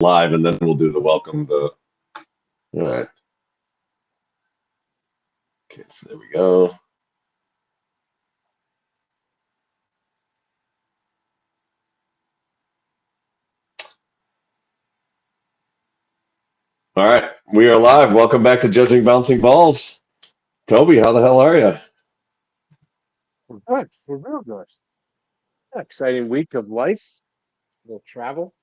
live, and then we'll do the welcome. All right. Okay, so there we go. All right, we are live. Welcome back to Judging Bouncing Balls. Toby, how the hell are you? We're good. We're real good. Yeah, exciting week of life. A little travel.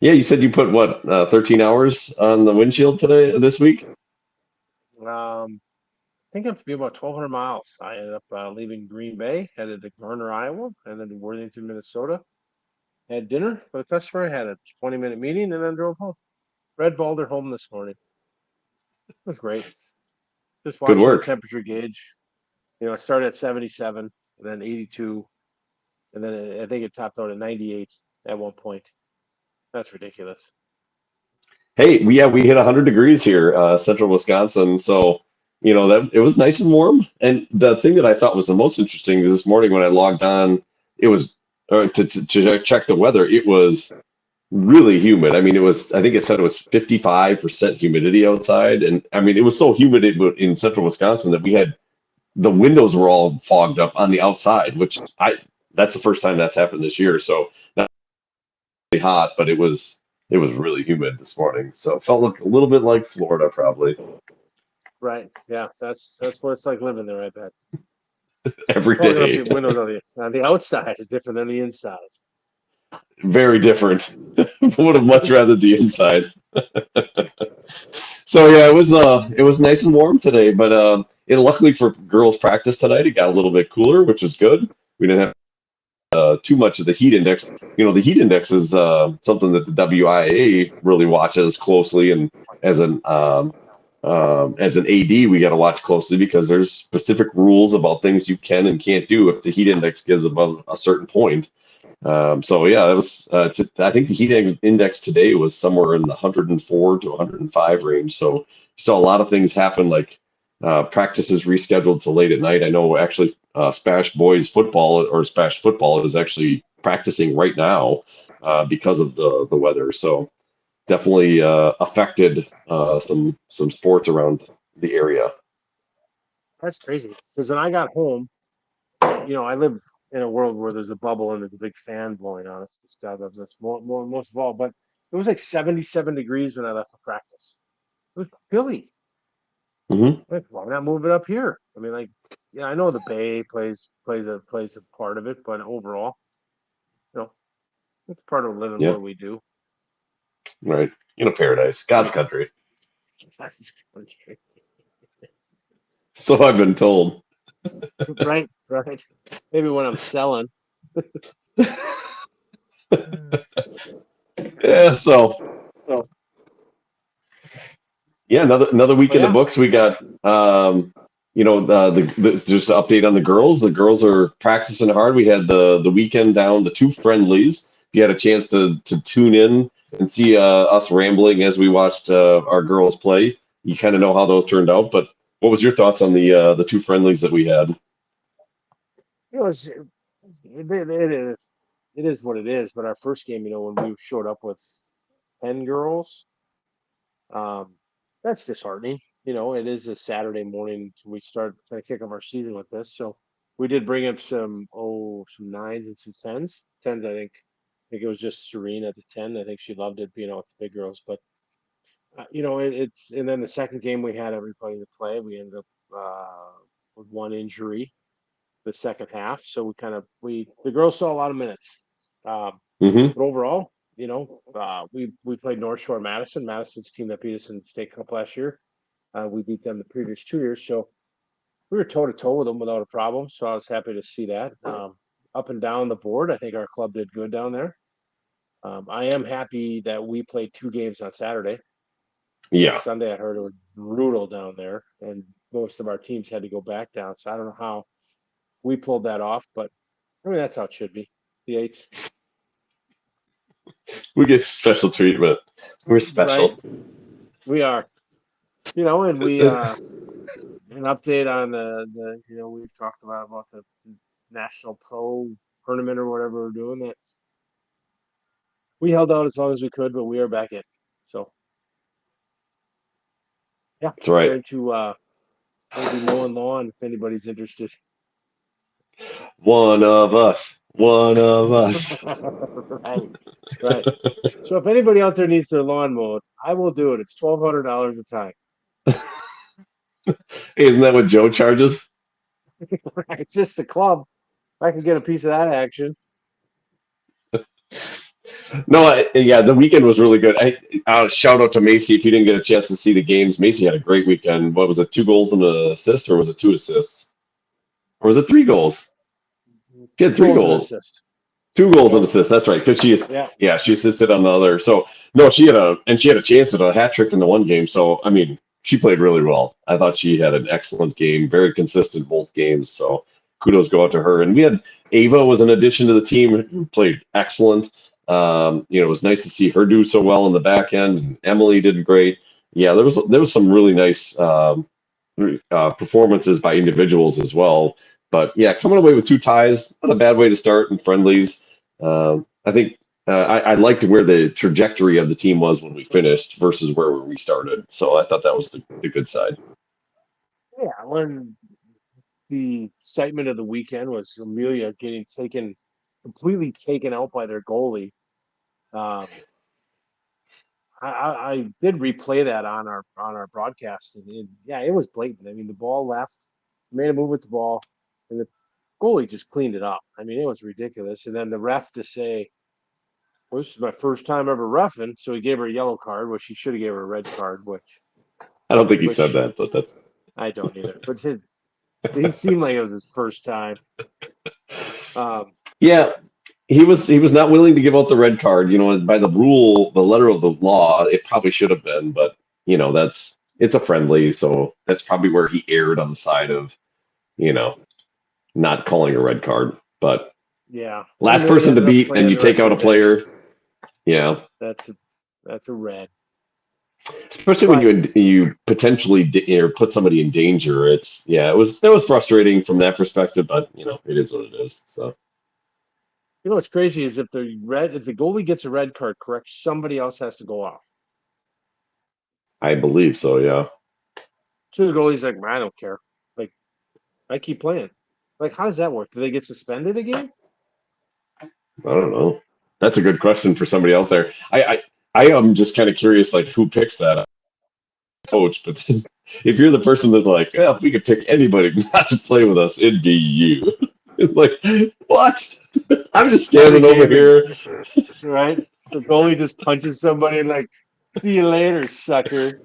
Yeah, you said you put what, 13 hours on the windshield today, this week? I think it's be about 1,200 miles. I ended up leaving Green Bay, headed to Garner, Iowa, and then to Worthington, Minnesota. Had dinner with a customer, had a 20-minute meeting, and then drove home. Red Balder home this morning. It was great. Just Good watching the work. temperature gauge. It started at 77, and then 82, and then I think it topped out at 98 at one point. That's ridiculous. Hey, we hit 100 degrees here, central Wisconsin. So, that it was nice and warm. And the thing that I thought was the most interesting is this morning when I logged on, it was to check the weather. It was really humid. I mean, I think it said it was 55% humidity outside. And I mean, it was so humid in central Wisconsin that the windows were all fogged up on the outside, that's the first time that's happened this year. So not really hot, but it was really humid this morning. So it felt like a little bit like Florida probably Right. Yeah, that's what it's like living there, I bet. every Fogging up day. the windows on the outside is different than the inside. Very different. Would have much rather the inside. So yeah, it was nice and warm today, but luckily for girls practice tonight, it got a little bit cooler, which was good. We didn't have too much of the heat index. The heat index is something that the WIA really watches closely, and as an AD, we got to watch closely because there's specific rules about things you can and can't do if the heat index gets above a certain point. So yeah, it was. I think the index today was somewhere in the 104 to 105 range. So saw a lot of things happen, like practices rescheduled to late at night. I know actually Spash boys football or Spash football is actually practicing right now because of the weather. So definitely affected some sports around the area. That's crazy. Because when I got home, I live in a world where there's a bubble and there's a big fan blowing on us. This guy loves us more most of all. But it was like 77 degrees when I left for practice. It was chilly. Hmm. Like, why not move it up here? I mean, like, yeah, I know the Bay plays a part of it, but overall, you know, it's part of living Yeah, where we do. right. Paradise, God's country. So I've been told. Right, right. Maybe when I'm selling. Yeah, so So, yeah, another week but in the yeah, books. We got just to update on the girls. The girls are practicing hard. We had the weekend down, the two friendlies. If you had a chance to tune in and see us rambling as we watched our girls play, you kind of know how those turned out. But what was your thoughts on the two friendlies that we had? it was it is what it is. But our first game, when we showed up with 10 girls, um, that's disheartening. It is a Saturday morning. We start trying to kick off our season with this. So we did bring up some nines and some tens. Tens, I think it was just Serene at the 10. I think she loved it being out with the big girls. But it's and then the second game we had everybody to play. We ended up with one injury the second half. So we the girls saw a lot of minutes. Um, Hmm. but overall, we played North Shore Madison. Madison's team that beat us in the state cup last year. We beat them the previous 2 years, so we were toe to toe with them without a problem. So I was happy to see that. Up and down the board, I think our club did good down there. I am happy that we played two games on Saturday because Yeah. Sunday I heard it was brutal down there, and most of our teams had to go back down. So I don't know how we pulled that off, but I mean that's how it should be. The eights, We get special treatment. We're right? special. We are, and we an update on the we've talked about the national pro tournament or whatever we're doing. That we held out as long as we could, but we are back in. So yeah, That's right. going to maybe mowing lawn if anybody's interested. One of us. One of us. Right, right. So if anybody out there needs their lawn mowed, I will do it. It's $1,200 a time. Hey, isn't that what Joe charges? It's just a club. If I could get a piece of that action. No, yeah, the weekend was really good. Shout out to Macy. If you didn't get a chance to see the games, Macy had a great weekend. What was it, 2 goals and an assist, or was it 2 assists? Or was it 3 goals? She had 3 goals. Assist. 2 goals and assists. That's right, because she assisted on the other. So no, she had a chance at a hat trick in the one game. So I mean, she played really well. I thought she had an excellent game, very consistent both games. So kudos go out to her. And we had Ava was an addition to the team, who played excellent. It was nice to see her do so well in the back end. And Emily did great. Yeah, there was some really nice performances by individuals as well. But yeah, coming away with 2 ties, not a bad way to start in friendlies. I think I liked where the trajectory of the team was when we finished versus where we started. So I thought that was the good side. Yeah, when the excitement of the weekend was Amelia getting completely taken out by their goalie. I did replay that on our broadcast, and yeah, it was blatant. I mean, the ball left, made a move with the ball, and the goalie just cleaned it up. I mean, it was ridiculous. And then the ref to say, "Well, this is my first time ever reffing," so he gave her a yellow card, which he should have gave her a red card. I don't think he said that, but that's. I don't either. But it seemed like it was his first time. Yeah. He was not willing to give out the red card. By the rule, the letter of the law, it probably should have been, but it's a friendly, so that's probably where he erred on the side of, not calling a red card. But yeah, last person to beat, and you take out a player. Yeah, that's a red. Especially when you potentially put somebody in danger. It was frustrating from that perspective, but it is what it is. So. What's crazy is if the goalie gets a red card, correct, somebody else has to go off. I believe so, yeah. So the goalie's like, I don't care. Like, I keep playing. Like, how does that work? Do they get suspended again? I don't know. That's a good question for somebody out there. I am just kind of curious, like, who picks that coach. But then, if you're the person that's like, if we could pick anybody not to play with us, it'd be you. It's like, what? I'm just standing over here. Right? The goalie just punches somebody and like, see you later, sucker.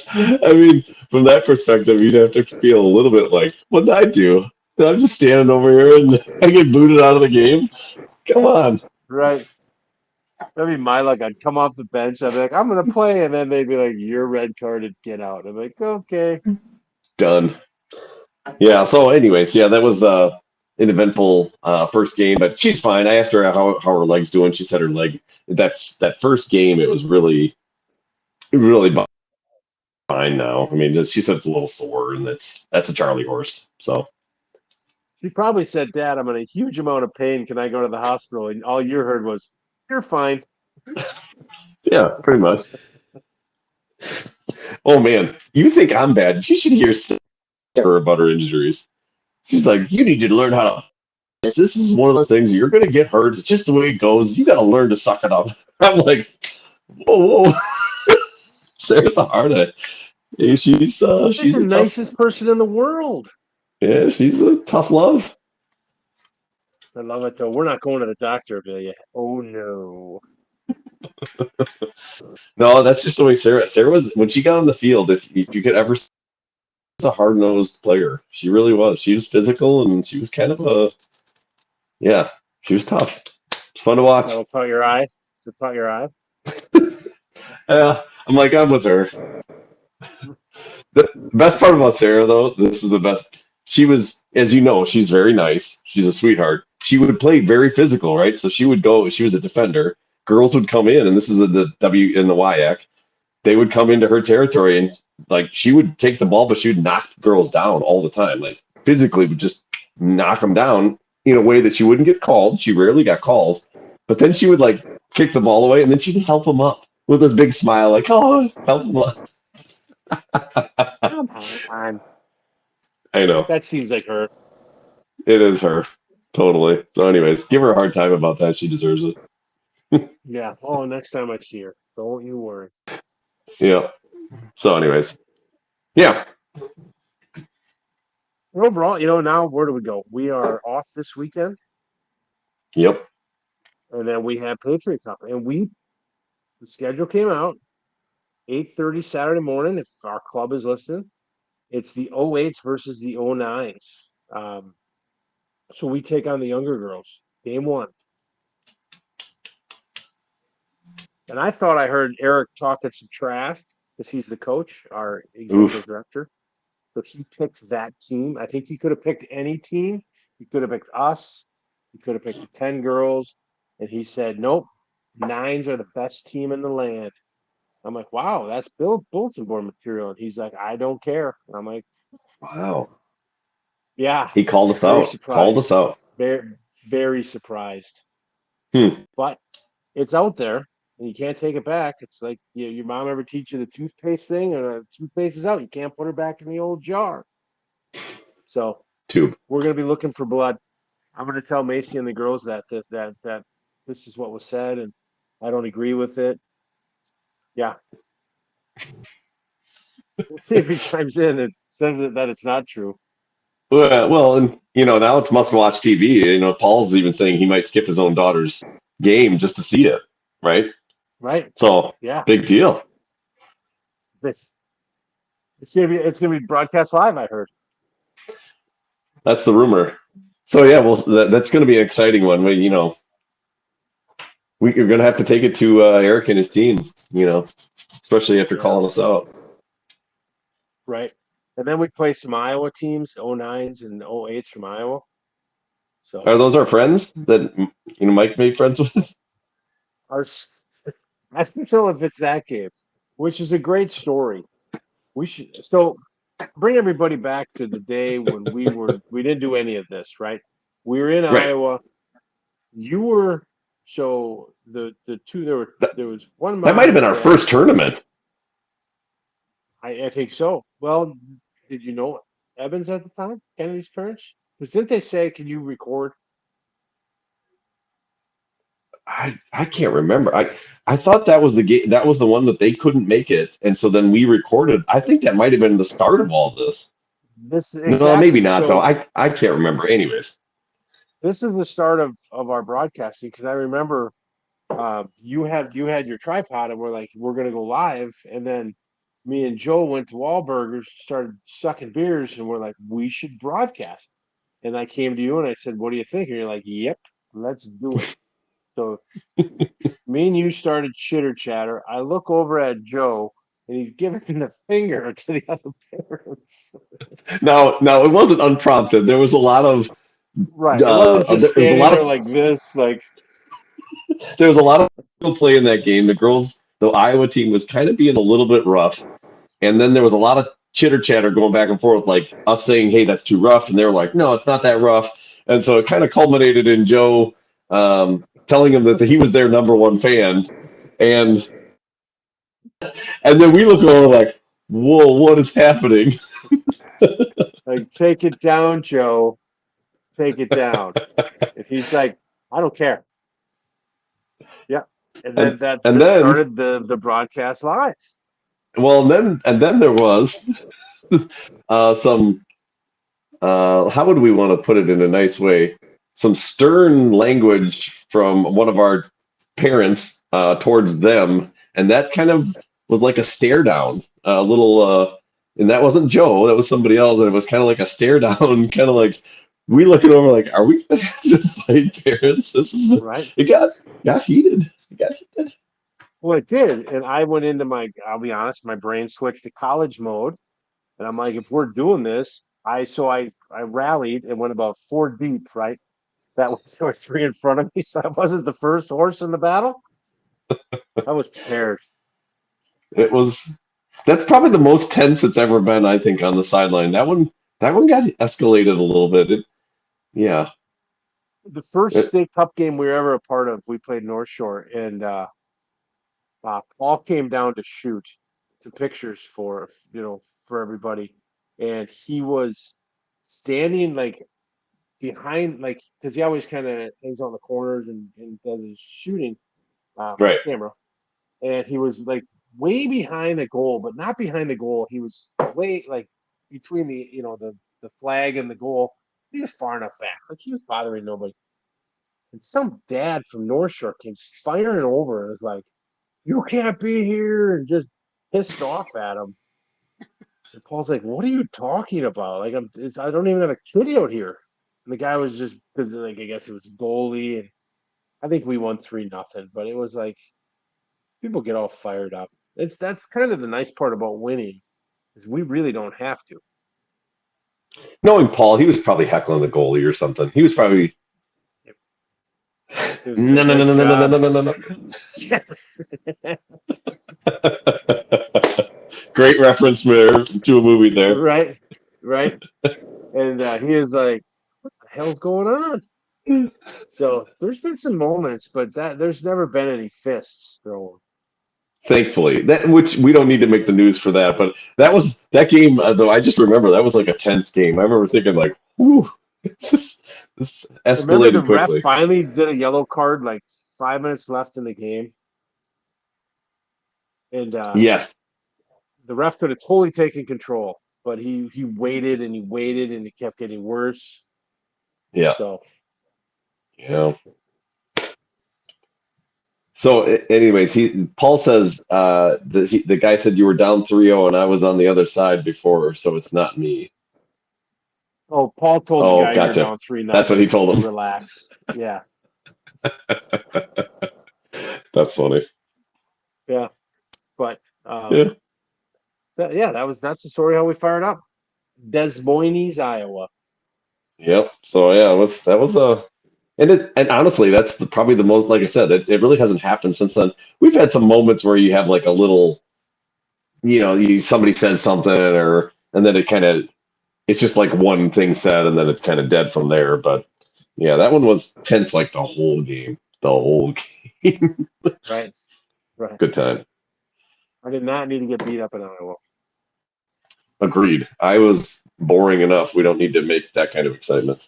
I mean, from that perspective, you'd have to feel a little bit like, what did I do? I'm just standing over here and I get booted out of the game. Come on. Right. That'd be my luck. I'd come off the bench. I'd be like, I'm going to play. And then they'd be like, you're red carded. Get out. I'm like, okay. Done. Yeah. So anyways, yeah, that was an eventful first game, but she's fine. I asked her how her leg's doing. She said her leg, that first game, it was really fine now. I mean, she said it's a little sore, and that's a Charlie horse. So she probably said, Dad, I'm in a huge amount of pain. Can I go to the hospital? And all you heard was, you're fine. Yeah, pretty much. Oh man, you think I'm bad? You should hear her about her injuries. She's like, you need to learn how to. This is one of those things, you're going to get hurt. It's just the way it goes. You got to learn to suck it up. I'm like, whoa. Sarah's a hard ass. She's the nicest person in the world. Yeah, she's a tough love. I love it though. We're not going to the doctor, Amelia. Oh no. No, that's just the way Sarah was when she got on the field. If you could ever see, she was a hard-nosed player. She really was. She was physical, and she was kind of she was tough. It's fun to watch. That'll caught your eye. Does it caught your eye? Yeah, I'm with her. The best part about Sarah, though, this is the best. She was, as you know, she's very nice. She's a sweetheart. She would play very physical, right? So she would go. She was a defender. Girls would come in, and this is the W in the WIAC. They would come into her territory, and like she would take the ball, but she would knock girls down all the time. Like physically, would just knock them down in a way that she wouldn't get called. She rarely got calls, But then she would like kick the ball away, and then she'd help him up with this big smile, like, "Oh, help him up." Come on. I know That seems like her. it is her, totally. So, anyways, give her a hard time about that. She deserves it. Yeah. Oh, next time I see her, don't you worry. Yeah. So, anyways, yeah. Overall, now where do we go? We are off this weekend, Yep. and then we have Patriot Cup, and the schedule came out 8:30 Saturday morning. If our club is listening, it's the O8s versus the O9s. So we take on the younger girls. Game one. And I thought I heard Eric talking some trash because he's the coach, our executive Oof. director. So he picked that team. I think he could have picked any team. He could have picked us. He could have picked the 10 girls. And he said, nope, nines are the best team in the land. I'm like, wow, that's bulletin board material. And he's like, I don't care. And I'm like, Wow. yeah, He called us very out. Called us surprised. out. Very, very surprised. Hmm. But it's out there and you can't take it back. It's like your mom ever teach you the toothpaste thing, and the toothpaste is out. You can't put her back in the old jar. So Tube. we're gonna be looking for blood. I'm gonna tell Macy and the girls that this is what was said, and I don't agree with it. Yeah, we'll see if he chimes in and says that it's not true. Well, and now it's must-watch TV. Paul's even saying he might skip his own daughter's game just to see it, right? Right? So, Yeah. big deal. It's, it's gonna be broadcast live, I heard. That's the rumor. So yeah, well, that's going to be an exciting one. We're going to have to take it to Eric and his team. Especially after Yeah. calling us out. Right. And then we play some Iowa teams, O9s and O8s from Iowa. So Are those our friends that Mike made friends with? our I don't know if it's that game, which is a great story. We should bring everybody back to the day when we didn't do any of this, right? We were in Right. Iowa. You were the two there was one That might have been our mom. first tournament. I think so. Well, did you know Evans at the time? Kennedy's parents? Because didn't they say, can you record? I can't remember. I thought that was the game. That was the one that they couldn't make it, and so then we recorded. I think that might have been the start of all this. This No, maybe exactly. not though. So I can't remember. Anyways, this is the start of our broadcasting because I remember you had your tripod and we're like, we're gonna go live, and then me and Joe went to Wahlburgers, started sucking beers, and we're like, we should broadcast. And I came to you and I said, what do you think? And you're like, yep, let's do it. So me and you started chitter chatter. I look over at Joe and he's giving the finger to the other parents. now it wasn't unprompted. There was a lot of Right. It wasn't just there was a standing lot there of like this, like there was a lot of play in that game. The girls, the Iowa team was kind of being a little bit rough, and then there was a lot of chitter chatter going back and forth, like us saying, "Hey, that's too rough," and they were like, "No, it's not that rough." And so it kind of culminated in Joe telling him that he was their number one fan, and then we look over like, "Whoa, what is happening?" take it down, Joe. Take it down. And he's like, I don't care. Yeah. And then And that and this then started the broadcast live. well, and then there was some how would we want to put it in a nice way? Some stern language from one of our parents towards them, and that kind of was like a stare down, a little. And that wasn't Joe; that was somebody else, and it was kind of like a stare down, kind of like we looking over, like, are we gonna have to fight parents? Right. It got heated. It got heated. Well, it did. And I went into I'll be honest, my brain switched to college mode. And I'm like, if we're doing this, I rallied and went about four deep, right? That was there were three in front of me. So I wasn't the first horse in the battle. I was prepared. It was. That's probably the most tense it's ever been, I think, on the sideline. That one got escalated a little bit. Yeah. the first state cup game we were ever a part of, we played North Shore, and Paul came down to shoot the pictures for everybody, and he was standing like behind, like because he always kind of hangs on the corners and does his shooting Right. camera, and he was like way behind the goal, but not behind the goal. He was way like between the flag and the goal. He was far enough back, like he was bothering nobody. And some dad from North Shore came firing over and was like, "You can't be here," and just pissed off at him. And Paul's like, "What are you talking about? Like, I don't even have a kid out here." And the guy was just because, like, I guess it was goalie, and I think we won 3-0. But it was like people get all fired up. That's kind of the nice part about winning is we really don't have to. Knowing Paul, he was probably heckling the goalie or something. He was probably It was no, a no, no, nice no, no, no, job. no, no, no, no. Great reference there to a movie there. Right, right. And he was like, "What the hell's going on?" So there's been some moments, but there's never been any fists thrown. Thankfully, that which we don't need to make the news for that, but that game though. I just remember that was like a tense game. I remember thinking like, "Whew, this Remember the escalated ref quickly." finally did a yellow card like 5 minutes left in the game, and Yes, the ref could have totally taken control, but he waited and he waited and it kept getting worse. yeah, So yeah. So, anyways, he Paul says the guy said you were down 3-0 and I was on the other side before, so it's not me. oh, Paul told the Oh, guy you're gotcha. down three That's what he nothing. told him. Relax. Yeah, That's funny. yeah. But Yeah. yeah, that's the story how we fired up. Des Moines, Iowa. Yep. So yeah, that was and honestly, that's probably the most, like I said, it really hasn't happened since then. We've had some moments where you have like a little, somebody says something and then it's just like one thing said and then it's kind of dead from there. But yeah, that one was tense like the whole game. The whole game. Right, right. Good time. I did not need to get beat up in Iowa. Agreed. I was boring enough. We don't need to make that kind of excitement.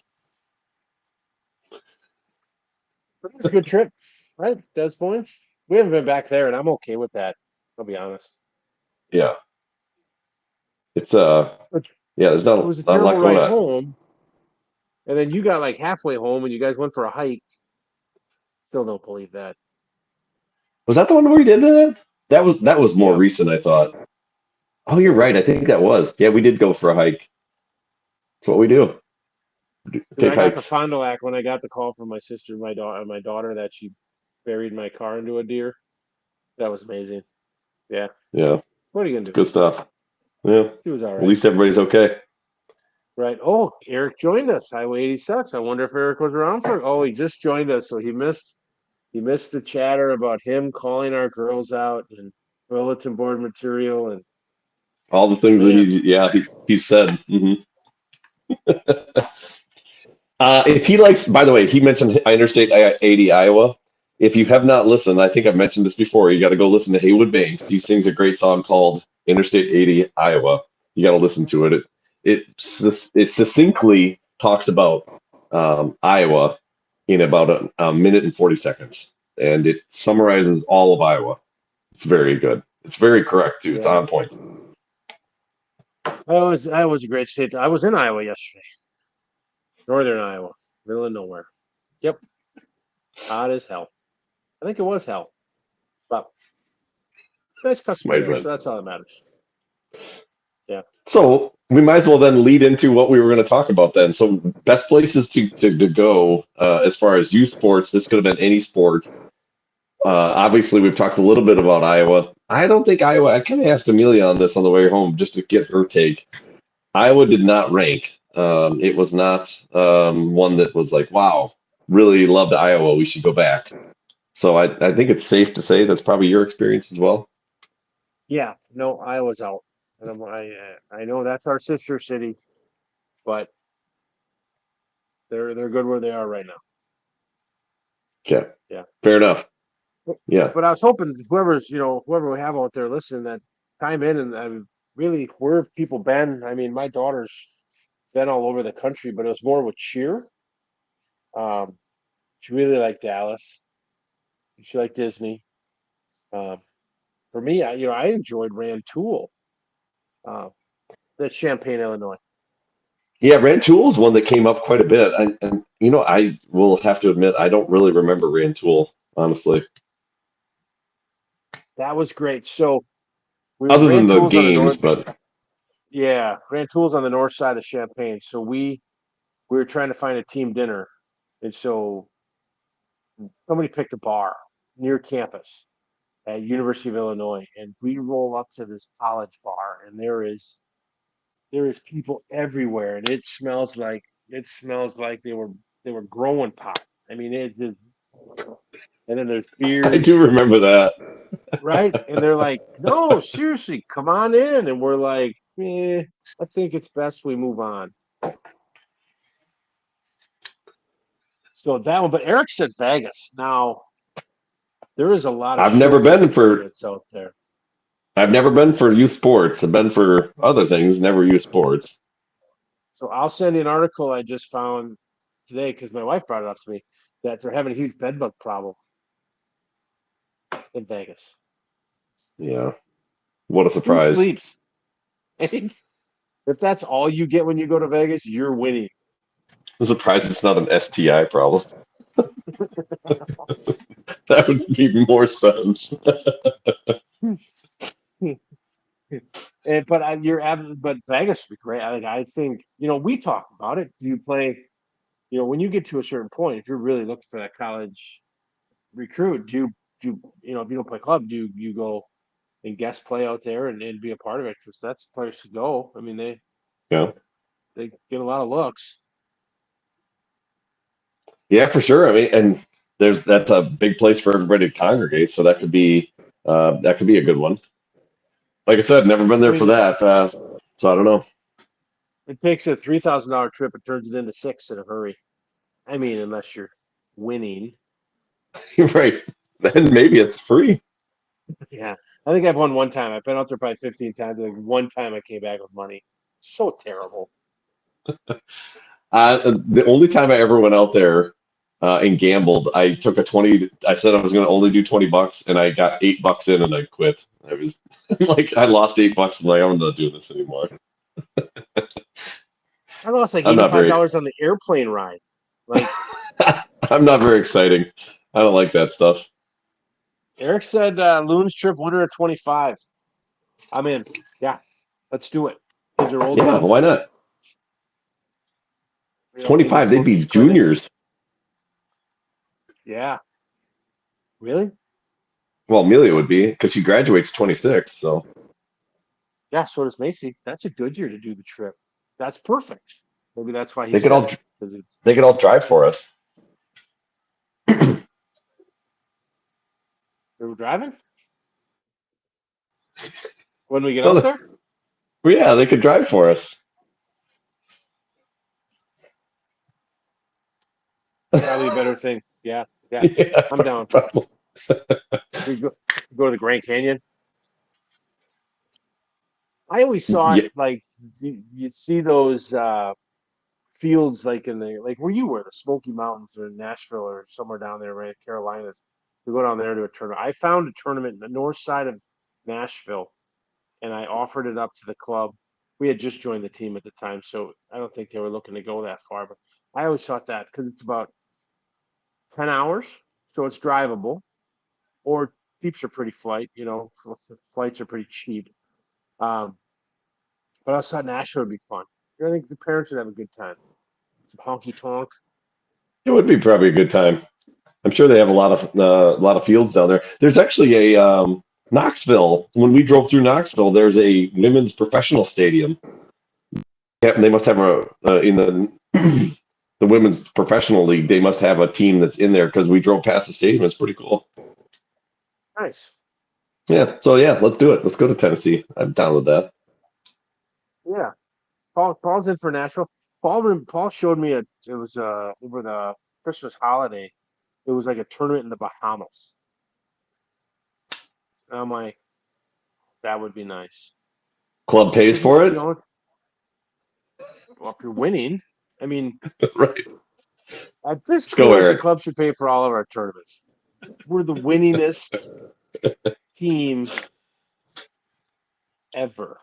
But it was a good trip, right? Des Moines. We haven't been back there, and I'm okay with that. I'll be honest. Yeah. It's But yeah, there's it was a not a terrible lot going ride on. home, and then you got like halfway home, and you guys went for a hike. Still don't believe that. Was that the one where we did that? That was more Yeah, recent, I thought. Oh, you're right. I think that was. Yeah, we did go for a hike. That's what we do. because Take I got the hikes. Fond du Lac when I got the call from my sister, my daughter that she buried my car into a deer. That was amazing. Yeah. Yeah, What are you it's gonna do? good stuff. Yeah, She was all at right. least everybody's okay. Right. Oh, Eric joined us. Highway 86. I wonder if Eric was around for. Oh, he just joined us, so he missed the chatter about him calling our girls out and bulletin board material and All the things that man. he said. If he likes, by the way, he mentioned Interstate 80 Iowa. If you have not listened, I think I've mentioned this before. You got to go listen to Haywood Banks. He sings a great song called Interstate 80 Iowa. You got to listen to it. It succinctly talks about Iowa in about a minute and 40 seconds, and it summarizes all of Iowa. It's very good. It's very correct too. It's Yeah. on point. That was a great state. I was in Iowa yesterday. Northern Iowa. Middle of nowhere. Yep. Hot as hell. I think it was hell. But nice customer My there, friend. so that's all that matters. Yeah. So we might as well then lead into what we were going to talk about then. So best places to go as far as youth sports. This could have been any sport. Obviously, we've talked a little bit about Iowa. I don't think Iowa. I kind of asked Amelia on this on the way home just to get her take. Iowa did not rank. It was not one that was like, wow, really loved Iowa. We should go back. So I think it's safe to say that's probably your experience as well. Yeah. No, Iowa's out. And I know that's our sister city, but they're good where they are right now. Okay. Yeah. Fair enough. Yeah. But I was hoping whoever we have out there listening that chime in and really where have people been? I mean, my daughter's been all over the country, but it was more with cheer. Um, she really liked Dallas. She liked Disney. Um, for me, I enjoyed Rantoul. Uh, that's Champaign, Illinois. Yeah, Rantoul is one that came up quite a bit. And I will have to admit, I don't really remember Rantoul, honestly, That was great. So other than the Rantoul's on the games. north. But Yeah, Rantoul's on the north side of Champaign. So we were trying to find a team dinner, and so somebody picked a bar near campus at University of Illinois, and we roll up to this college bar, and there is people everywhere, and it smells like they were growing pot. I mean, it just, and then there's I do beers, remember that. right? And they're like, "No, seriously, come on in," and we're like, I think it's best we move on." So that one, but Eric said Vegas. Now there is a lot of I've never showcase been for tournaments out there. I've never been for youth sports. I've been for other things, never youth sports. So I'll send you an article I just found today because my wife brought it up to me that they're having a huge bedbug problem in Vegas. Yeah. What a Who surprise. sleeps? If that's all you get when you go to Vegas, you're winning. I'm surprised it's not an STI problem. That would make more sense. And but Vegas would be great. I think we talk about it. Do you play? When you get to a certain point, if you're really looking for that college recruit, if you don't play club, do you go and guest play out there and be a part of it? Because that's the place to go. I mean, Yeah. they get a lot of looks. Yeah, for sure. I mean, and that's a big place for everybody to congregate, so that could be a good one. Like I said, never been I there for mean, that, so I don't know. it takes a $3,000 trip and turns it into six in a hurry. I mean, unless you're winning. You're right. Then maybe it's free. Yeah, I think I've won one time. I've been out there probably 15 times. Like one time I came back with money. So terrible. The only time I ever went out there and gambled, I took a 20. I said I was going to only do $20, and I got $8 in, and I quit. I was like, I lost $8, and like, I'm not doing this anymore. I lost like I'm not very, $85 on the airplane ride. Like I'm not very exciting. I don't like that stuff. Eric said, Loon's trip winner of 25. I'm in. Yeah, let's do it. Kids are old Yeah, enough. why not? 25, they'd be Coach's clinic. juniors. Yeah. Really? Well, Amelia would be because she graduates 26. So Yeah, so does Macy. That's a good year to do the trip. That's perfect. Maybe that's why he they could said all it. Because it's they could all drive for us. they were driving when we get out So, there. yeah, they could drive for us. Probably a better thing. Yeah, yeah. Yeah, I'm down. probably. We go to the Grand Canyon. I always saw it Yeah, like you'd see those fields like in the like where you were, the Smoky Mountains or Nashville or somewhere down there, right? Carolinas. We go down there to a tournament. I found a tournament in the north side of Nashville, and I offered it up to the club. We had just joined the team at the time, so I don't think they were looking to go that far. But I always thought that because it's about 10 hours, so it's drivable, or keeps are pretty flight. Flights are pretty cheap. Um, but I thought Nashville would be fun. I think the parents would have a good time. Some honky tonk. it would be probably a good time. I'm sure they have a lot of fields down there. There's actually a Knoxville. When we drove through Knoxville, there's a women's professional stadium. Yeah, and they must have in the the women's professional league. They must have a team that's in there because we drove past the stadium. It's pretty cool. Nice. Yeah. So yeah, let's do it. Let's go to Tennessee. I'm down with that. Yeah. Paul's in for Nashville. Paul showed me it was over the Christmas holiday. It was like a tournament in the Bahamas. And I'm like, that would be nice. Club pays for You it, know, well, if you're winning, I mean, right? at this Let's go, point, the Eric. club should pay for all of our tournaments. We're the winningest team ever.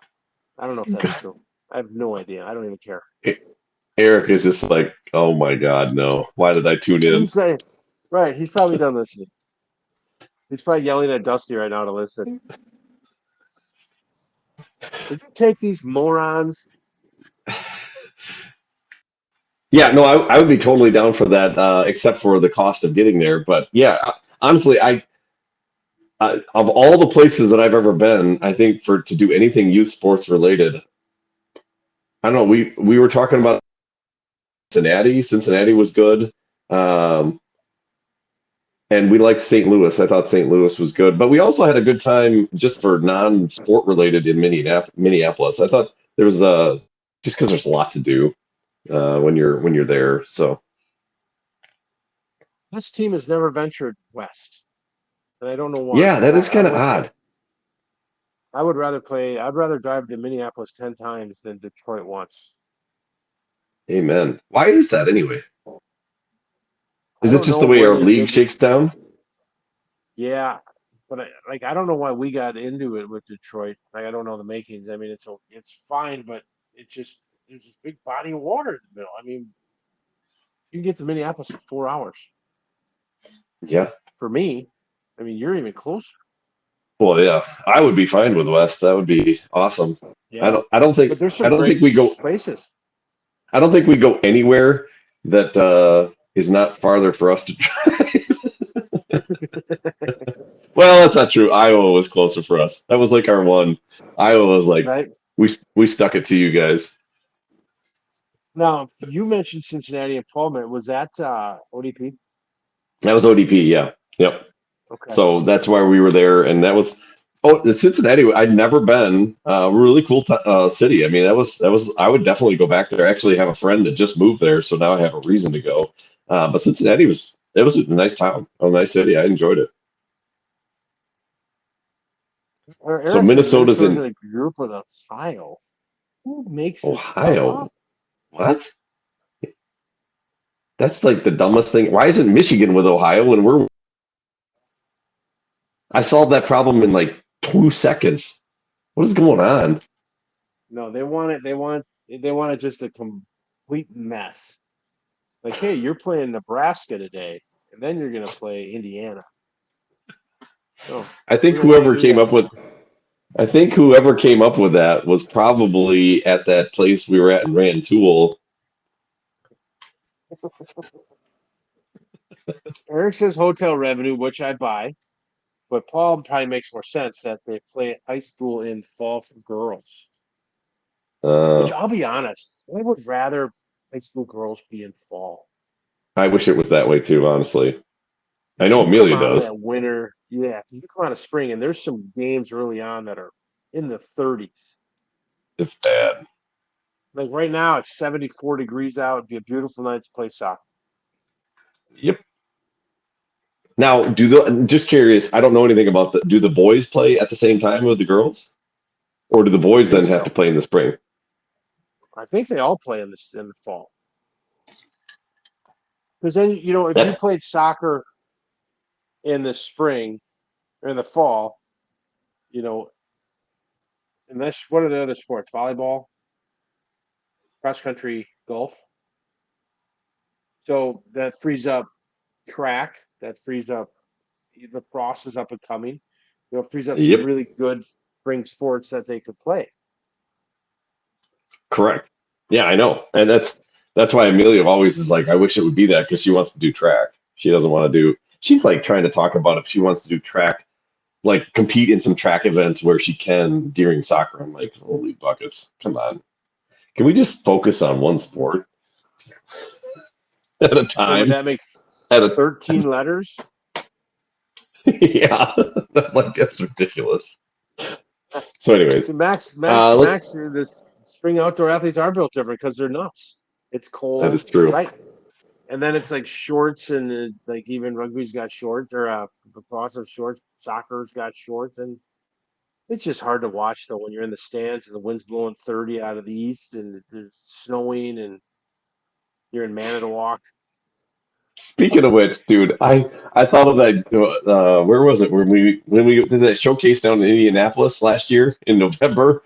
I don't know if that's true. I have no idea. I don't even care. Eric is just like, oh my God, no. Why did I tune in? He's right. Right. He's probably done listening. He's probably yelling at Dusty right now to listen. Did you take these morons? Yeah, no, I would be totally down for that, except for the cost of getting there. But yeah, honestly, of all the places that I've ever been, I think for to do anything youth sports related, I don't know. We were talking about Cincinnati. Cincinnati was good, um, and we liked St. Louis. I thought St. Louis was good, but we also had a good time just for non-sport related in Minneapolis. I thought there was just because there's a lot to do when you're there. So This team has never ventured west, and I don't know why. yeah, that is kind of odd. I would rather play. I'd rather drive to Minneapolis 10 times than Detroit once. Amen. Why is that anyway? I Is it don't just know the way where our they league did. shakes down? Yeah, but I don't know why we got into it with Detroit. Like I don't know the makings. I mean, it's fine, but it just there's this big body of water in the middle. I mean, you can get to Minneapolis in 4 hours. Yeah. For me, I mean, you're even closer. Well, yeah, I would be fine with West. That would be awesome. I Yeah, don't. I don't think. but there's I some don't think great we go. places. I don't think we go anywhere that is not farther for us to drive. Well, that's not true. Iowa was closer for us. That was like our one. Iowa was like Right we stuck it to you guys. now, you mentioned Cincinnati and Pullman. Was that ODP? That was ODP. Yeah. Yep. Okay. So that's why we were there, and that was the Cincinnati. I'd never been. Really cool city. I mean, that was. I would definitely go back there. I actually have a friend that just moved there, so now I have a reason to go. But Cincinnati was a nice town, a nice city. I enjoyed it. So Eric says Minnesota's Minnesota's in in a group with Ohio. Who makes this stuff Ohio. up? What? That's like the dumbest thing. Why isn't Michigan with Ohio when we're? I solved that problem in like 2 seconds. What is going on? No, they want it. They want it just a complete mess. Like, hey, you're playing Nebraska today, and then you're gonna play Indiana. No, I we think don't want to whoever do came that. up with I think whoever came up with that was probably at that place we were at in Rantoul. Eric says hotel revenue, which I buy, but Paul probably makes more sense that they play high school in fall for girls. Which Uh, I'll be honest, I would rather high school girls be in fall. I wish it was that way too, honestly. I If know you come Amelia out of does. that winter, yeah, if you come out of spring, and there's some games early on that are in the 30s. It's bad. Like right now, it's 74 degrees out. It'd be a beautiful night to play soccer. Yep. Now, just curious, I don't know anything about do the boys play at the same time with the girls? Or do the I boys think then have so. to play in the spring? I think they all play in the fall. Because then if you That, played soccer in the spring or in the fall, you know, and that's what are the other sports? Volleyball, cross country, golf. So that frees up track. That frees up lacrosse is up and coming. It frees up some yep, really good spring sports that they could play. correct. Yeah, I know. And that's why Amelia always is like, I wish it would be that because she wants to do track. She doesn't want to do she's like trying to talk about if she wants to do track like compete in some track events where she can during soccer. I'm like, holy buckets, come on. Can we just focus on one sport at a And would time? that make At a 13 letters? yeah, like that's ridiculous. So, anyways, See, Max, let's. this spring outdoor athletes are built different because they're nuts. It's That cold, is true. right? And then it's like shorts and like even rugby's got shorts or lacrosse has shorts, soccer's got shorts, and it's just hard to watch though when you're in the stands and the wind's blowing 30 out of the east and it's snowing and you're in Manitowoc. Speaking of which, dude, I thought of that. Where was it? When we did that showcase down in Indianapolis last year in November?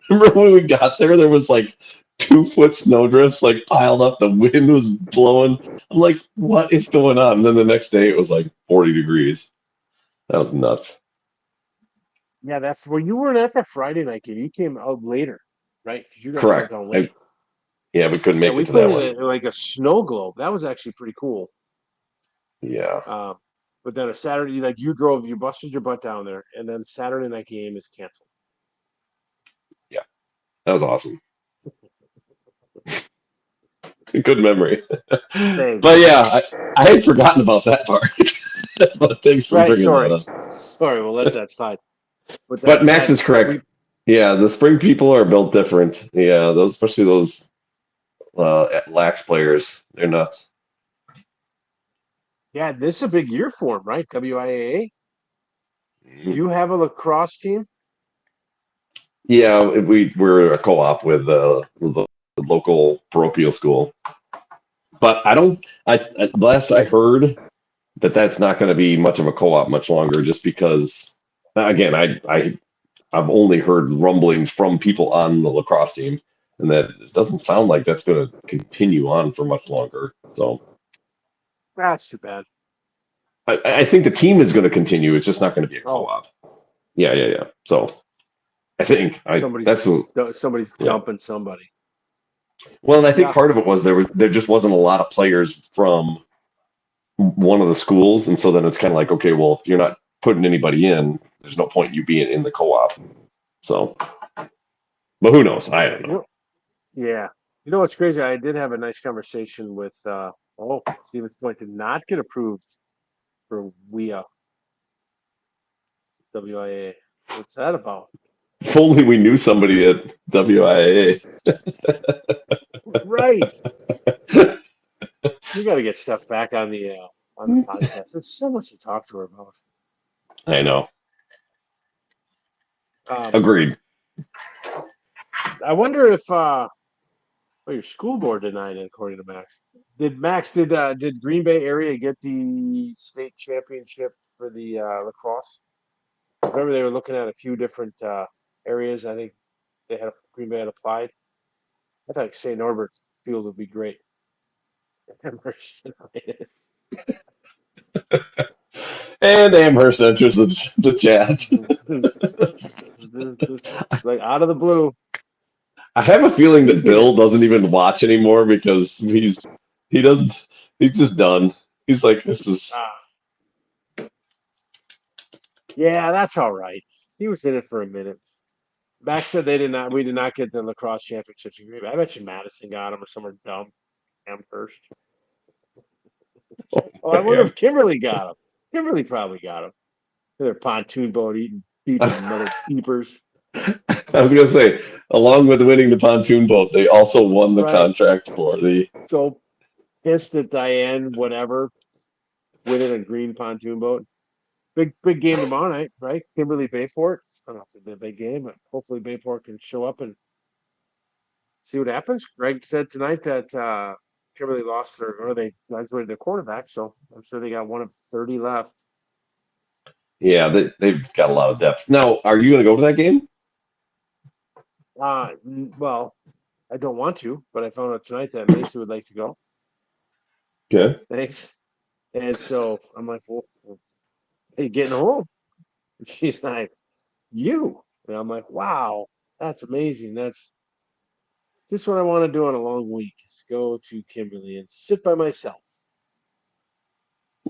Remember when we got there? There was like 2 foot snowdrifts like piled up. The wind was blowing. I'm like, what is going on? And then the next day it was like 40 degrees. That was nuts. Yeah, that's well, you weren't at that Friday night game. You came out later, right? Because you guys shut Correct. down late. Yeah, we couldn't Yeah, make we it to that played one. in like a snow globe. That was actually pretty cool. Yeah, Um, but then a Saturday, like you busted your butt down there, and then Saturday night game is canceled. yeah, that was awesome. Good memory. Thanks. But yeah, I had forgotten about that part. But thanks for Right, bringing that sorry. up. Sorry, we'll let that slide. But But that's Max is we correct. Yeah, the spring people are built different. Yeah, those especially those lax players, they're nuts. yeah, this is a big year for him, right? WIAA. Do Mhm. you have a lacrosse team? Yeah, we're a co-op with the local parochial school, but I don't. Last I heard that that's not going to be much of a co-op much longer, just because. Again, I've only heard rumblings from people on the lacrosse team, and that it doesn't sound like that's going to continue on for much longer. So That's too bad. I think the team is going to continue. It's just not going to be a Oh, co-op. Yeah, yeah, yeah. So I think I somebody's that's a, somebody's yeah. dumping somebody. Well, and I think Yeah, part of it was there just wasn't a lot of players from one of the schools, and so then it's kind of like, okay, well, if you're not putting anybody in, there's no point you being in the co-op. So, but who knows? I don't you know. know, yeah. You know what's crazy? I did have a nice conversation with Stevens Point did not get approved for WIA. What's that about? If only we knew somebody at WIA. Right. We got to get stuff back on the podcast. There's so much to talk to her about. I know. Um, Agreed. I wonder if well, your school board denied it, according to Max. Did Green Bay area get the state championship for the lacrosse? Remember they were looking at a few different areas. I think Green Bay had applied. I thought St. Norbert's field would be great. Amherst United. And Amherst enters the chat. Like out of the blue. I have a feeling that Speaking of, Bill doesn't even watch anymore because he doesn't he's just done. He's like, this is uh, yeah, that's all right. He was in it for a minute. Max said we did not get the lacrosse championships in Green Bay. I bet you Madison got him or somewhere dumb. Amherst. Oh, I wonder man. if Kimberly got him. Kimberly probably got him. Their pontoon boat beeping mother beepers. I was gonna say, along with winning the pontoon boat, they also won the Right. contract for the. So pissed at Diane, whatever, winning a green pontoon boat. Big game tomorrow night, right? Kimberly Bayport. I don't know if it'll be a big game, but hopefully Bayport can show up and see what happens. Greg said tonight that Kimberly lost or they graduated their quarterback, so I'm sure they got one of 30 left. Yeah, they've got a lot of depth. Now, are you gonna go to that game? Well, I don't want to, but I found out tonight that Macy would like to go. Okay. Thanks. And so I'm like, well, hey, getting home? And she's like, you. And I'm like, wow, that's amazing. That's just what I want to do on a long week is go to Kimberly and sit by myself.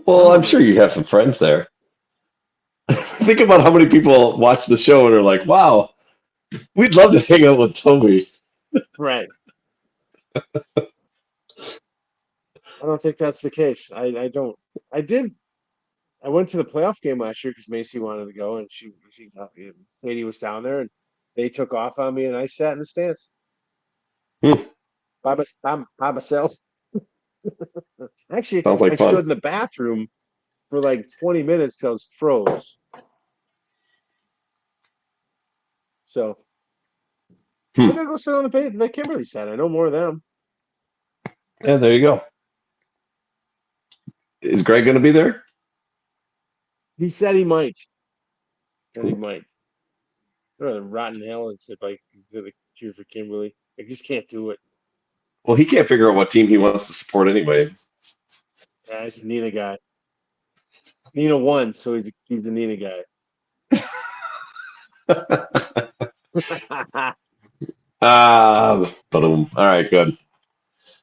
Well, I'm Oh, sure you have some friends there. Think about how many people watch the show and are like, "Wow, we'd love to hang out with Toby." right. I don't think that's the case. I don't. I did. I went to the playoff game last year because Macy wanted to go, and Katie was down there, and they took off on me, and I sat in the stands Hmm. by myself. Actually, Sounds I like stood fun. in the bathroom for like 20 minutes till I was froze. So I Hmm. gotta go sit on the Kimberly side. I know more of them. Yeah, there you go. Is Greg going to be there? He said he might. Said he Cool. might. I'd rather rot in hell and sit by the cheer for Kimberly. I just can't do it. Well, he can't figure out what team he wants to support anyway. Yeah, he's a Nina guy. Nina won, so he's a Nina guy. Boom. All right, good.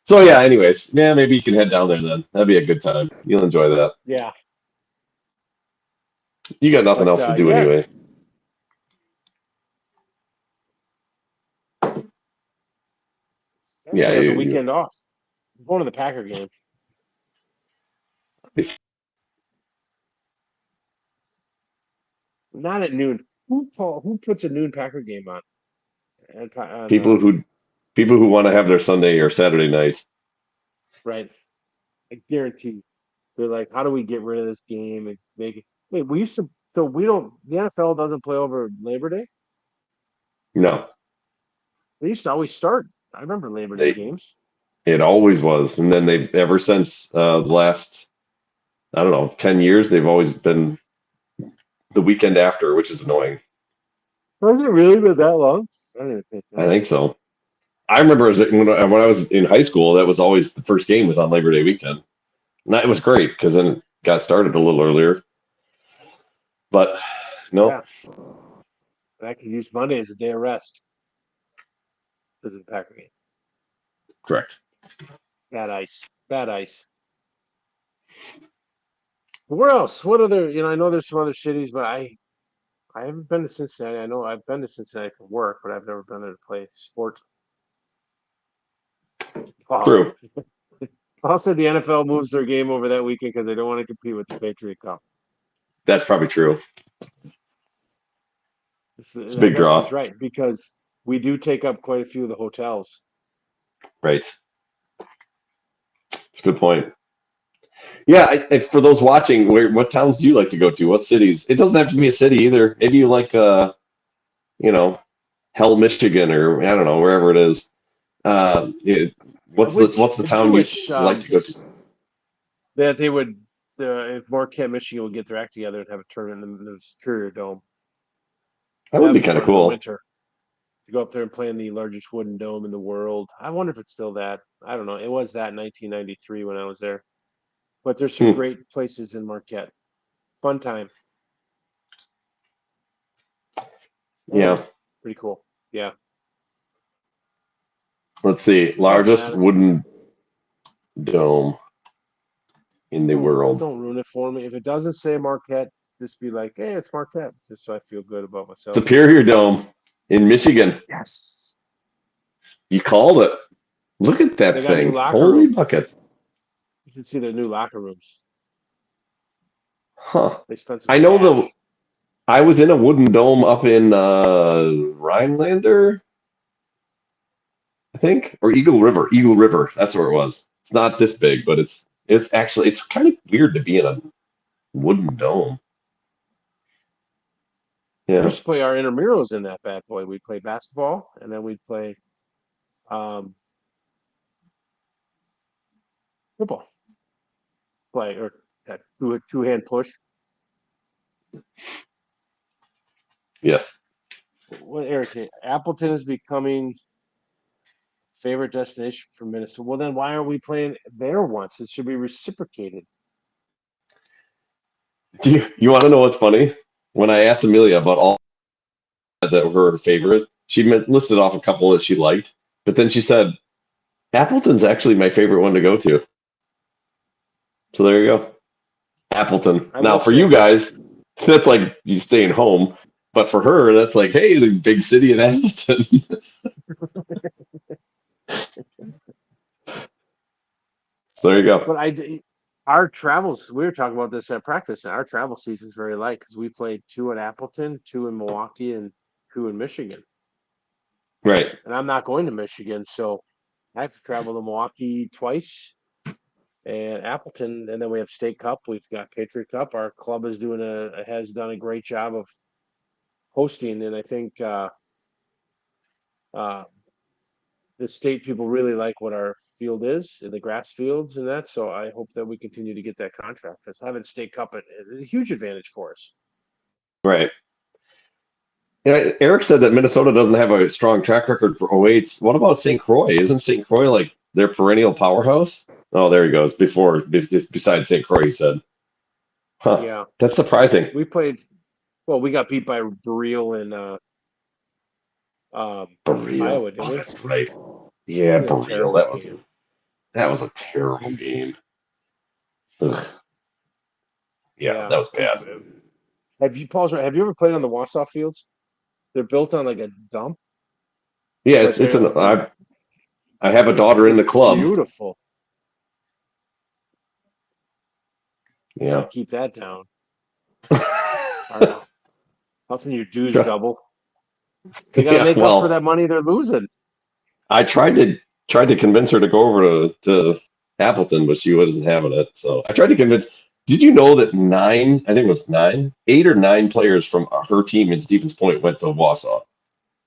So yeah, anyways, yeah, maybe you can head down there then. That'd be a good time. You'll enjoy that. Yeah, You got nothing but else to do yeah, anyway. Yeah, actually I have the weekend off. I'm going to the Packer game. Not at noon. Who puts a noon Packer game on? On people who people who want to have their Sunday or Saturday night. right. I guarantee they're like, how do we get rid of this game and make it? Wait, we used to. So we don't. The NFL doesn't play over Labor Day. No, They used to always start. I remember Labor Day they games. it always was, and then they've ever since the last I don't know 10 years they've always been the weekend after, which is annoying. Has it really been that long? I didn't even think I that. think so. I remember when I was in high school, that was always the first game was on Labor Day weekend. And that was great because then it got started a little earlier. But no, Yeah, I could use Monday as a day of rest because of the Packer game. correct. Bad ice. Bad ice. Where else? What other? I know there's some other cities, but I haven't been to Cincinnati. I know I've been to Cincinnati for work, but I've never been there to play sports. Oh, True. also the NFL moves their game over that weekend because they don't want to compete with the Patriot Cup. That's probably true. It's a big That's just draw. right because we do take up quite a few of the hotels. Right. It's a good point. Yeah, for those watching, what towns do you like to go to? What cities? It doesn't have to be a city either. Maybe you like, you know, Hell, Michigan, or I don't know, wherever it is. Which What's the I town do you wish like to go to? that they would, if Marquette, Michigan would get their act together and have a tournament in the Superior Dome. That would That'd be be kind of fun in the cool. winter to go up there and play in the largest wooden dome in the world. I wonder if it's still that. I don't know. It was that in 1993 when I was there. But there's some Hmm. great places in Marquette. Fun time. Yeah. Anyways, pretty cool. Yeah. Let's see. Oh, Largest Madison. wooden dome in the world. Don't ruin it for me. If it doesn't say Marquette, just be like, hey, it's Marquette, just so I feel good about myself. Superior Dome in Michigan. Yes. You called it. Yes. Look at They that got a new thing. locker Holy room. buckets. You should see the new locker rooms. Huh. They spent some I know the cash. I was in a wooden dome up in Rhinelander, I think, or Eagle River. Eagle River. That's where it was. It's not this big, but it's actually it's kind of weird to be in a wooden dome. We Yeah. used to play our intramurals in that bad boy. We'd play basketball and then we'd play um, football. Play or that two hand push. Yes. What Eric? Appleton is becoming favorite destination for Minnesota. Well, then why aren't we playing there once? It should be reciprocated. Do you want to know what's funny? When I asked Amelia about all that were her favorite, she listed off a couple that she liked, but then she said Appleton's actually my favorite one to go to. So there you go. Appleton. I Now will for you say, guys, that's like you staying home. But for her, that's like, hey, the big city in Appleton. So there you go. but our travels. We were talking about this at practice. And our travel season is very light because we played two in Appleton, two in Milwaukee, and two in Michigan. Right. And I'm not going to Michigan, so I have to travel to Milwaukee twice and Appleton, and then we have State Cup. We've got Patriot Cup. Our club is has done a great job of hosting, and I think uh, the state people really like what our field is, the grass fields and that. So I hope that we continue to get that contract because having State Cup is a huge advantage for us. Right. Yeah, Eric said that Minnesota doesn't have a strong track record for 08s. What about St. Croix? Isn't St. Croix like their perennial powerhouse? Oh, there he goes. Besides St. Croix, he said. Huh. Yeah, That's surprising. we played. Well, we got beat by Bereal in Burrito. Iowa, didn't Oh, we? that's right. Yeah, A Burrito. terrible game. That was a terrible game. Ugh. Yeah, Yeah. that was bad. Have you, Paul's right? Have you ever played on the Wausau fields? They're built on like a dump, Yeah, but I have a daughter in they're the club. beautiful. Yeah. Keep that down. All right. How's your dues double? They got to Yeah, make up well, for that money they're losing. I tried to convince her to go over to Appleton, but she wasn't having it. So I tried to convince. Did you know that I think it was 8 or 9 players from her team in Stevens Point went to Wausau?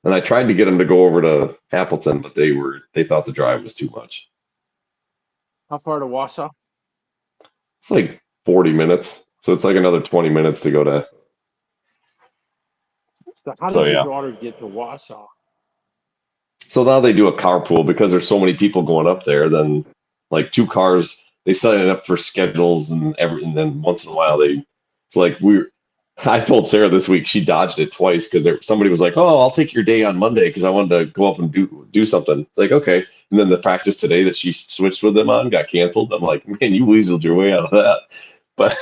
And I tried to get them to go over to Appleton, but they thought the drive was too much. How far to Wausau? It's like 40 minutes. So it's like another 20 minutes to go to. So how So did your yeah. daughter get to Wausau? So now they do a carpool because there's so many people going up there. Then like 2 cars, they set it up for schedules and then once in a while it's like I told Sarah this week she dodged it twice because somebody was like, "Oh, I'll take your day on Monday because I wanted to go up and do something." It's like okay, and then the practice today that she switched with them on got canceled. I'm like, man, you weaseled your way out of that. But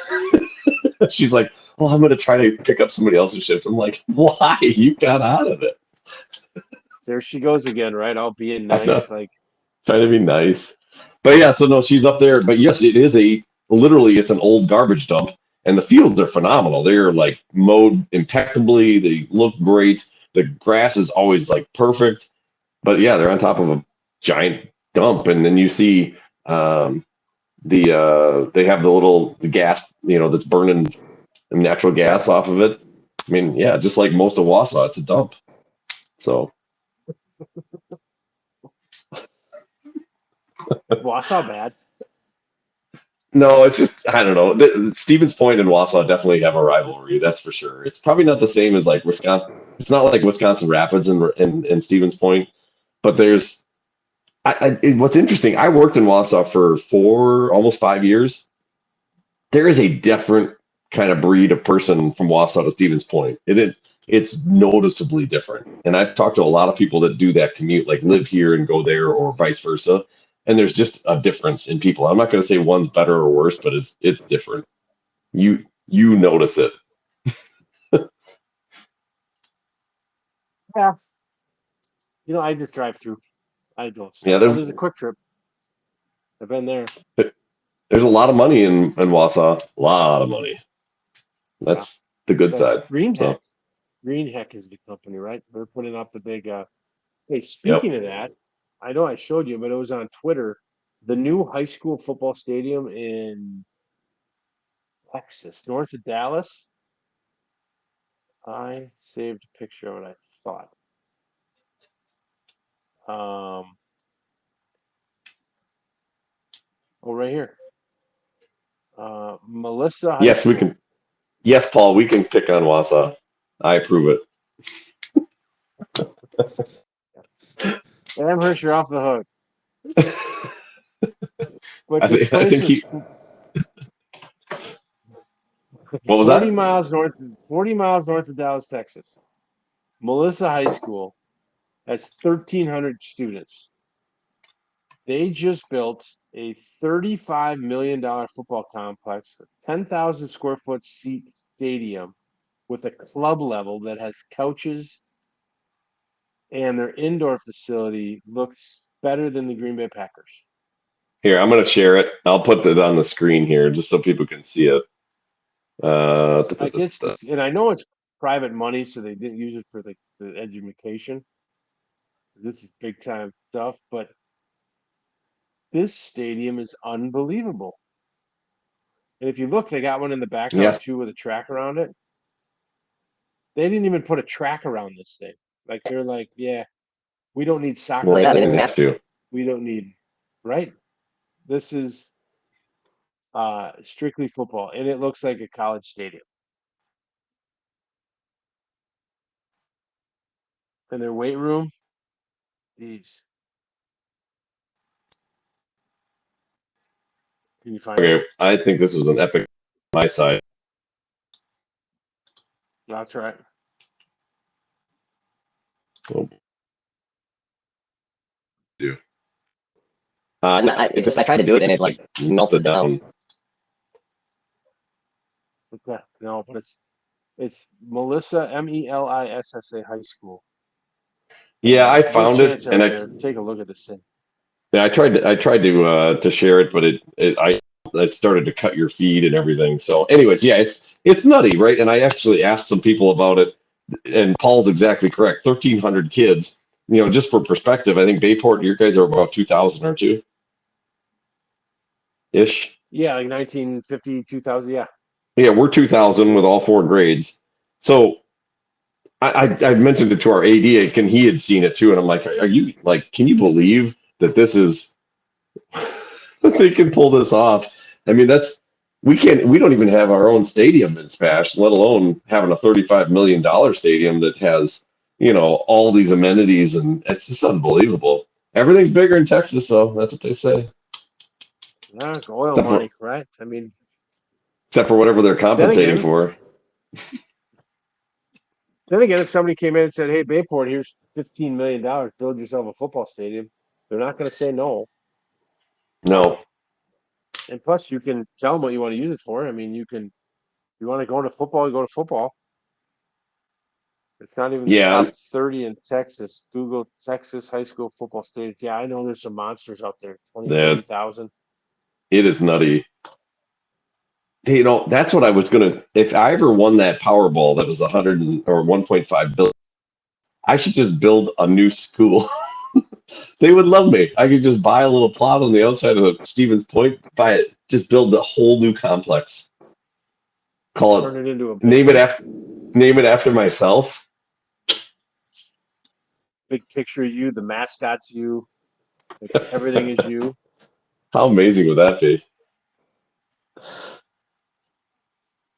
she's like, "Oh, I'm going to try to pick up somebody else's shift." I'm like, "Why? You got out of it." There she goes again, right? All being I know. nice, like Trying to be nice. But yeah, so no, she's up there. But yes, it is literally it's an old garbage dump, and the fields are phenomenal. They're like mowed impeccably. They look great. The grass is always like perfect. But yeah, they're on top of a giant dump, and then you see they have the gas, that's burning natural gas off of it. I mean, yeah, just like most of Wausau, it's a dump. So Wausau bad. no, it's just I don't know. Stevens Point and Wausau definitely have a rivalry. That's for sure. It's probably not the same as like Wisconsin. It's not like Wisconsin Rapids and Stevens Point, but there's. What's interesting? I worked in Wausau for almost 5 years. There is a different kind of breed of person from Wausau to Stevens Point. It's noticeably different. And I've talked to a lot of people that do that commute, like live here and go there, or vice versa. And there's just a difference in people. I'm not going to say one's better or worse, but it's different. You notice it. Yeah. I just drive through. I don't stop. Yeah, There's a Quick Trip. I've been there. there's a lot of money in Wausau. A lot of money. That's the good side. Green Heck. So, Green Heck is the company, right? They're putting up the big. Hey, yep. speaking of that, I know I showed you, but it was on Twitter. The new high school football stadium in Texas, north of Dallas. I saved a picture of it, I thought. Right here. Melissa High Yes, we School. can. Yes, Paul, we can pick on Wausau. I approve it. Amherst, you're off the hook. But I think he. What was 40 that? miles north, 40 miles north of Dallas, Texas. Melissa High School has 1,300 students. They just built a $35 million football complex, 10,000 square foot seat stadium with a club level that has couches, and their indoor facility looks better than the Green Bay Packers. Here, I'm going to share it. I'll put it on the screen here just so people can see it. And I know it's private money, so they didn't use it for the education. This is big time stuff, but This stadium is unbelievable. And if you look, they got one in the background Yeah. too with a track around it. They didn't even put a track around this thing. Like they're like, yeah, we don't need soccer Well, Yeah, they they didn't didn't goals. have to. We don't need, right? This is strictly football, and it looks like a college stadium. And their weight room, geez, can you find it? Okay, I think this was an epic on my side. That's right. Oh, do. And I tried to do it and it like melted down. Okay. No, but it's Melissa Melissa High School. Yeah, I Good found it, chance and right there. Take a look at this thing. yeah, I tried to share it, but I started to cut your feed and everything. So, anyways, yeah, it's nutty, right? And I actually asked some people about it, and Paul's exactly correct. 1,300 kids. You know, just for perspective, I think Bayport, your guys are about 2,000, aren't you? Ish. Yeah, like 1950, 2000. Yeah. Yeah, we're 2,000 with all four grades. So I mentioned it to our AD, and he had seen it too, and I'm like, are you like, can you believe that this is they can pull this off? I mean, we don't even have our own stadium in Smash, let alone having a $35 million stadium that has, all these amenities, and it's just unbelievable. Everything's bigger in Texas, though. That's what they say. Yeah, oil Except money, for, correct? I mean, except for whatever they're then compensating again, for. if somebody came in and said, "Hey, Bayport, here's $15 million, build yourself a football stadium," they're not going to say no. No. And plus, you can tell them what you want to use it for. I mean, if you want to go to football, you go to football. It's not even the Yeah, top 30 in Texas. Google Texas high school football stadiums. Yeah, I know there's some monsters out there, 20, that 30,000. it is nutty. That's what I was gonna. If I ever won that Powerball that was 1.5 billion, I should just build a new school. They would love me. I could just buy a little plot on the outside of Stevens Point, buy it, just build the whole new complex. Call Turn it, it into a name it business. after, name it after myself. Big picture of you, the mascot's you, like everything is you. How amazing would that be?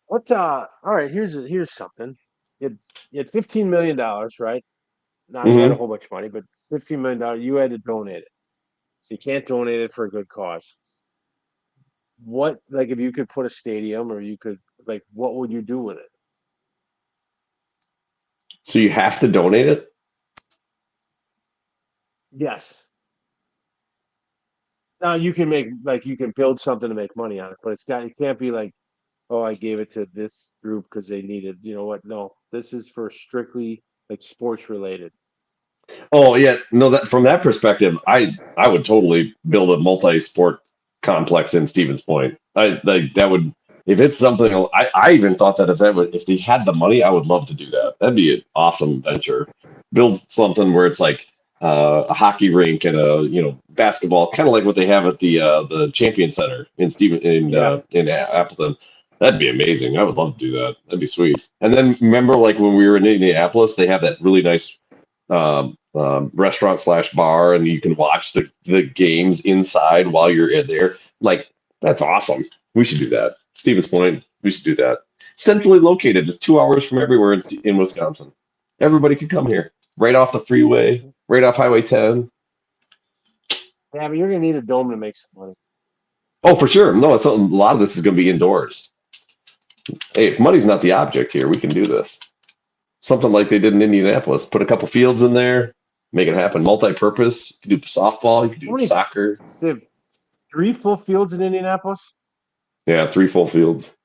All right, here's something. You had $15 million, right? Now you had a Hmm. whole bunch of money, but $15 million, you had to donate it. So you can't donate it for a good cause. What, like, if you could put a stadium, or you could, like, what would you do with it? So you have to donate it. Yes. Now you can you can build something to make money on it, but it can't be like, oh, I gave it to this group because they needed, you know what? No, this is for strictly like sports related. Oh yeah, no. That from that perspective, I would totally build a multi-sport complex in Stevens Point. I like that would if it's something. I even thought that if they had the money, I would love to do that. That'd be an awesome venture. Build something where it's like a hockey rink and a basketball, kind of like what they have at the Champion Center Yeah. in Appleton. That'd be amazing. I would love to do that. That'd be sweet. And then remember, like when we were in Indianapolis, they have that really nice restaurant slash bar, and you can watch the games inside while you're in there. Like, that's awesome. We should do that. Stevens Point, we should do that. Centrally located, just 2 hours from everywhere in Wisconsin. Everybody could come here, right off the freeway, right off Highway 10. Yeah, but you're gonna need a dome to make some money. Oh, for sure. No, a lot of this is going to be indoors. Hey, if money's not the object here, we can do this. Something like they did in Indianapolis. Put a couple fields in there, make it happen. Multi-purpose. You can do softball. You can How do many? soccer. They have 3 full fields in Indianapolis. Yeah, 3 full fields.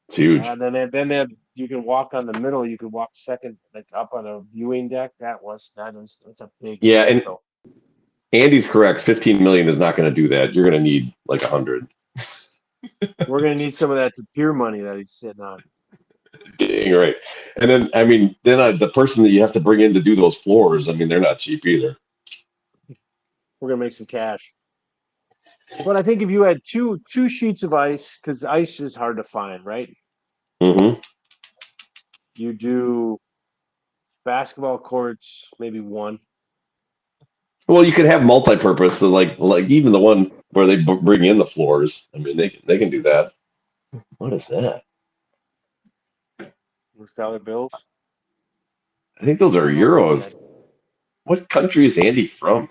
It's huge. And you can walk on the middle. You can walk second, like up on a viewing deck. That's a big Yeah, place and though. Andy's correct. 15 million is not going to do that. You're going to need like 100. We're gonna need some of that pier money that he's sitting on. Dang right. And then I mean, the person that you have to bring in to do those floors. I mean, they're not cheap either. We're gonna make some cash. But I think if you had two sheets of ice, because ice is hard to find, right? Hmm. You do basketball courts, maybe one. Well, you could have multi-purpose, so like even the one where they bring in the floors. I mean, they can do that. What is that? With dollar bills. I think those I are don't know what euros. What country is Andy from?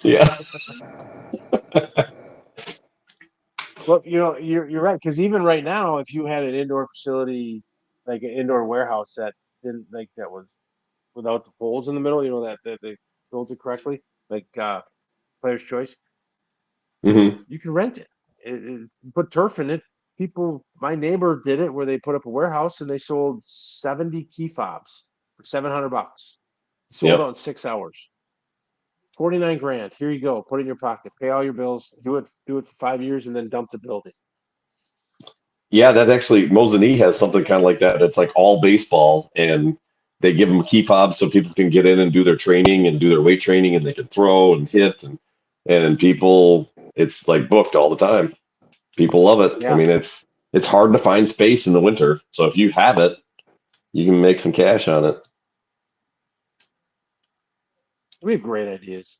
Yeah. Well, you're right, because even right now, if you had an indoor facility, like an indoor warehouse that didn't like that was without the poles in the middle, that they built it correctly, like Player's Choice, Hmm. you can rent it. Put turf in it. People, my neighbor did it where they put up a warehouse and they sold 70 key fobs for $700. Sold out Yep. in 6 hours. 49 grand. Here you go. Put it in your pocket. Pay all your bills. Do it for 5 years and then dump the building. Yeah, that actually Mosinee has something kind of like that. It's like all baseball, and they give them key fobs so people can get in and do their training and do their weight training, and they can throw and hit, and people, it's like booked all the time. People love it. I Yeah. mean, it's hard to find space in the winter, so if you have it, you can make some cash on it. We have great ideas.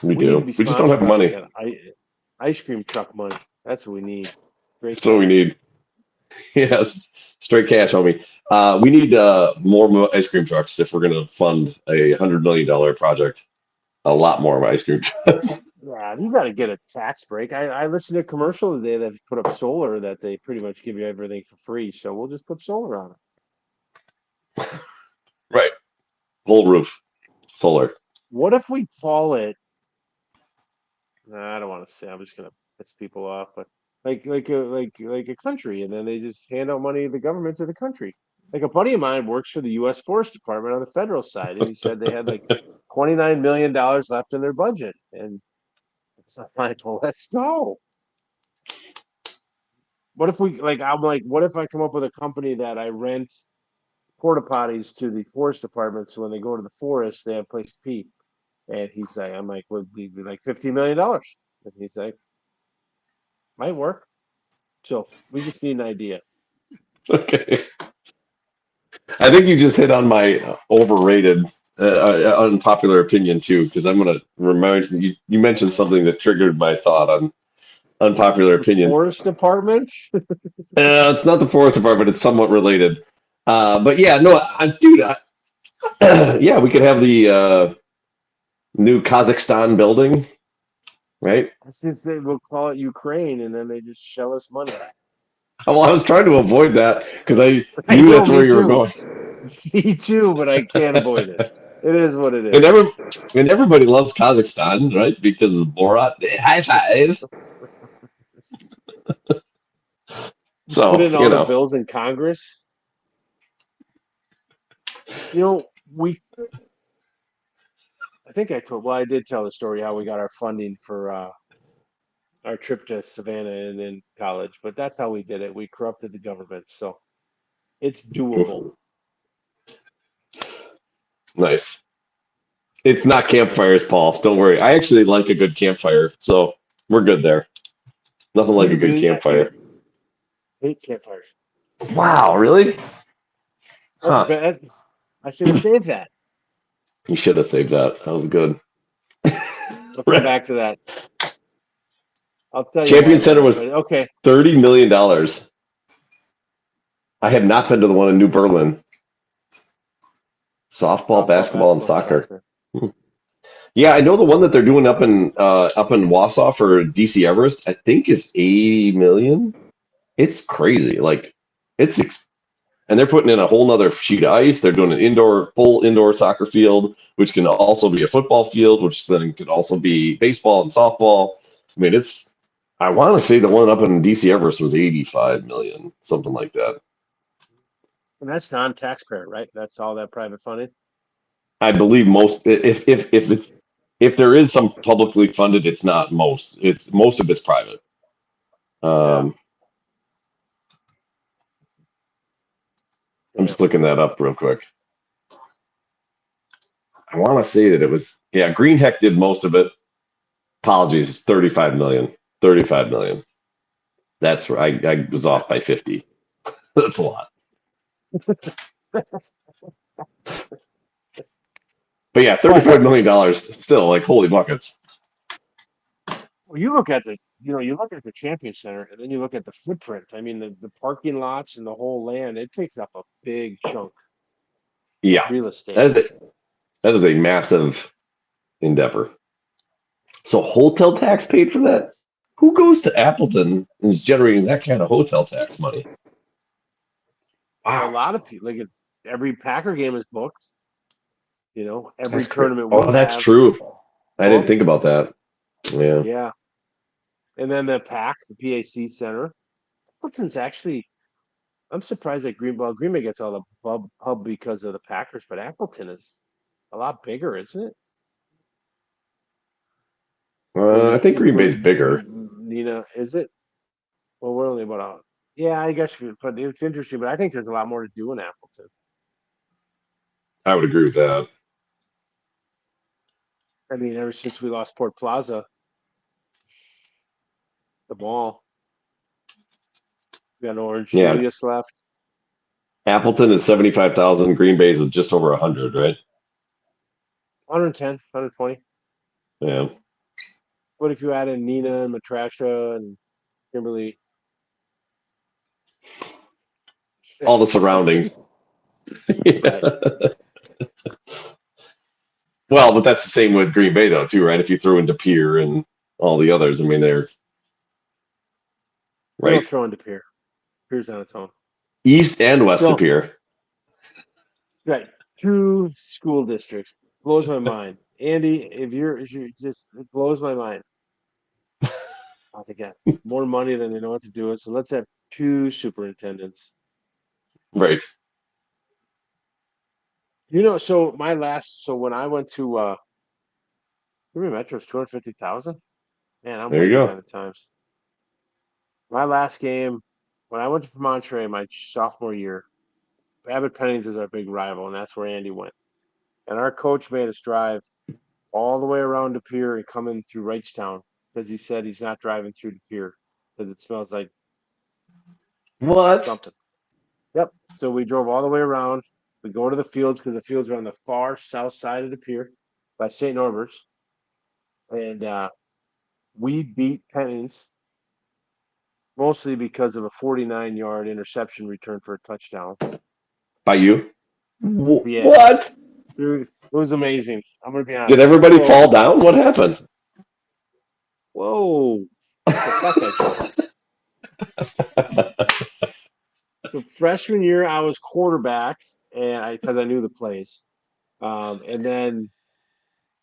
We We need to do. be We just don't sponsored have by like money. an ice cream truck money. That's what we need. Great That's what we cash. need. Yes, straight cash, homie. We need more ice cream trucks if we're going to fund $100 million project. A lot more ice cream trucks. Yeah, you got to get a tax break. I listened to a commercial today that put up solar that they pretty much give you everything for free. So we'll just put solar on it. Right. Whole roof, solar. What if we call it? Nah, I don't want to say. I'm just gonna piss people off, but like a country, and then they just hand out money to the government to the country. Like a buddy of mine works for the U.S. Forest Department on the federal side, and he said they had like $29 million left in their budget, and it's like, well, let's go. What if we like? I'm like, what if I come up with a company that I rent porta potties to the forest department, so when they go to the forest, they have a place to pee. And he's like, I'm like, would be like $15 million. And he's like, might work. So we just need an idea. Okay. I think you just hit on my overrated, unpopular opinion too, because I'm going to remind you. You mentioned something that triggered my thought on unpopular The opinion. forest department. It's not the forest department. It's somewhat related. But yeah, no, dude. Yeah, we could have the new Kazakhstan building, right? I was gonna say we'll call it Ukraine, and then they just shell us money. Well, I was trying to avoid that because I I knew know, that's where me you were too. going. Me too, but I can't avoid it. It is what it And is. every and everybody loves Kazakhstan, right? Because of Borat. High five. Put So, in all the bills in Congress. You know, we. I think I told. Well, I did tell the story how we got our funding for our trip to Savannah and in college, but that's how we did it. We corrupted the government, so it's doable. nice. It's not Yeah. campfires, Paul. Don't worry. I actually like a good campfire, so we're good there. Nothing like a good I campfire. hate campfires. Wow, really? That's Huh. bad. I should have saved that. You should have saved that. That was good. We'll come back to that. I'll tell you why Champion Center later. was But okay. $30 million. I have not been to the one in New Berlin. Softball, basketball, and soccer. Yeah, I know the one that they're doing up in Wausau for DC Everest. I think is 80 million. It's crazy. Like and they're putting in a whole nother sheet of ice. They're doing an full indoor soccer field, which can also be a football field, which then could also be baseball and softball. I mean, I want to say the one up in DC Everest was 85 million, something like that. And that's non-taxpayer, right? That's all that private funding. I believe most, if there is some publicly funded, it's not most. It's most of it's private. Yeah. I'm just looking that up real quick. I want to say that it was, yeah, Green Heck did most of it. Apologies, 35 million. 35 million. That's right. I was off by 50. That's a lot. But yeah, $35 million still, like, holy buckets. Well, you look at the Champion Center, and then you look at the footprint. I mean, the parking lots and the whole land, it takes up a big chunk Yeah, of real estate. that is a massive endeavor. So hotel tax paid for that? Who goes to Appleton and is generating that kind of hotel tax money? A Wow. lot of people, like every Packer game is booked. Every That's great. tournament. Oh, that's true. I didn't think about that. Yeah. Yeah. And then the PAC Center. Appleton's actually, I'm surprised that Green Bay gets all the hub because of the Packers, but Appleton is a lot bigger, isn't it? I think Green Bay's bigger. Is it? Well, we're only about yeah, I guess, but it's interesting. But I think there's a lot more to do in Appleton. I would agree with that. I mean, ever since we lost Port Plaza, the mall, we got Orange Julius left. Appleton is 75,000. Green Bay's is just over 100, right? 110, 120. Yeah. What if you add in Nina and Matrasha and Kimberly? All the surroundings. Yeah. Well, but that's the same with Green Bay, though, too, right? If you throw in De Pere and all the others, I mean, they're right. Don't throw in De Pere. Pier's on its own. East and West De Pere. Right. 2 school districts. Blows my mind. Andy, if you're just, it blows my mind. I think I got more money than they know what to do with. So let's have 2 superintendents. Right. So when I went to Green Metro's 250,000. Man, I'm there you go. At the times. My last game, when I went to Monterey my sophomore year, Abbott Pennings is our big rival, and that's where Andy went. And our coach made us drive all the way around De Pere and come in through Wrightstown because he said he's not driving through De Pere because it smells like something. Yep. So we drove all the way around. We go to the fields because the fields are on the far south side of De Pere by St. Norbert's. And we beat Pennings mostly because of a 49-yard interception return for a touchdown. By you? Yeah. What? Dude, it was amazing. I'm going to be honest. Did everybody fall down? What happened? Whoa. So freshman year, I was quarterback because I knew the plays. And then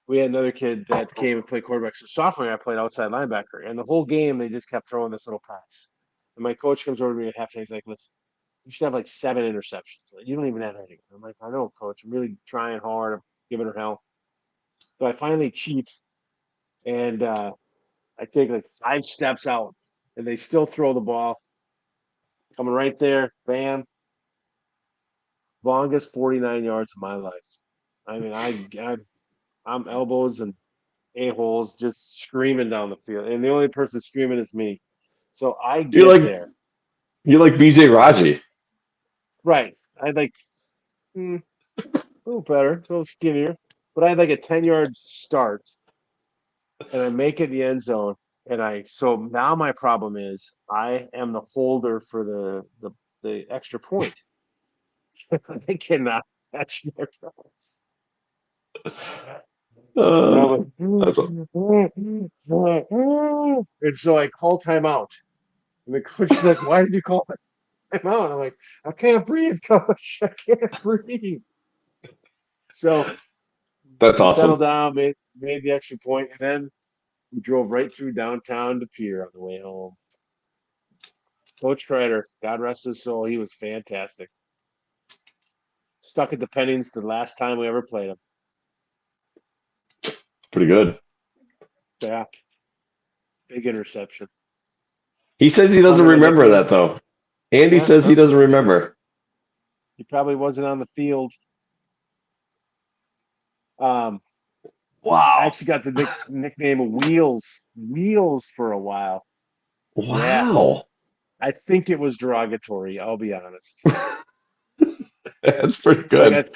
we had another kid that came and played quarterback. So sophomore year, I played outside linebacker. And the whole game, they just kept throwing this little pass. And my coach comes over to me at halftime. He's like, listen, you should have like 7 interceptions. You don't even have anything. I'm like, I know, coach. I'm really trying hard. I'm giving her hell. So I finally cheat. And I take like 5 steps out. And they still throw the ball. Coming right there. Bam. Longest 49 yards of my life. I mean, I'm elbows and a-holes just screaming down the field. And the only person screaming is me. So I get there. You're like BJ Raji. Right. I had like a little better, a little skinnier. But I had like a 10-yard start. And I make it in the end zone. So now my problem is I am the holder for the extra point. They cannot catch my and so I call timeout. And the coach is like, why did you call timeout? I'm like, I can't breathe, coach. I can't breathe. So that's awesome. Settled down, made the extra point, and then we drove right through downtown De Pere on the way home. Coach Kreider, God rest his soul, he was fantastic. Stuck at the Pennings the last time we ever played him. Pretty good. Yeah. Big interception. He says he doesn't remember that, though. Andy says he doesn't remember. He probably wasn't on the field. I Wow. actually got the nickname of Wheels for a while. Wow. I think it was derogatory. I'll be honest. That's pretty Like good.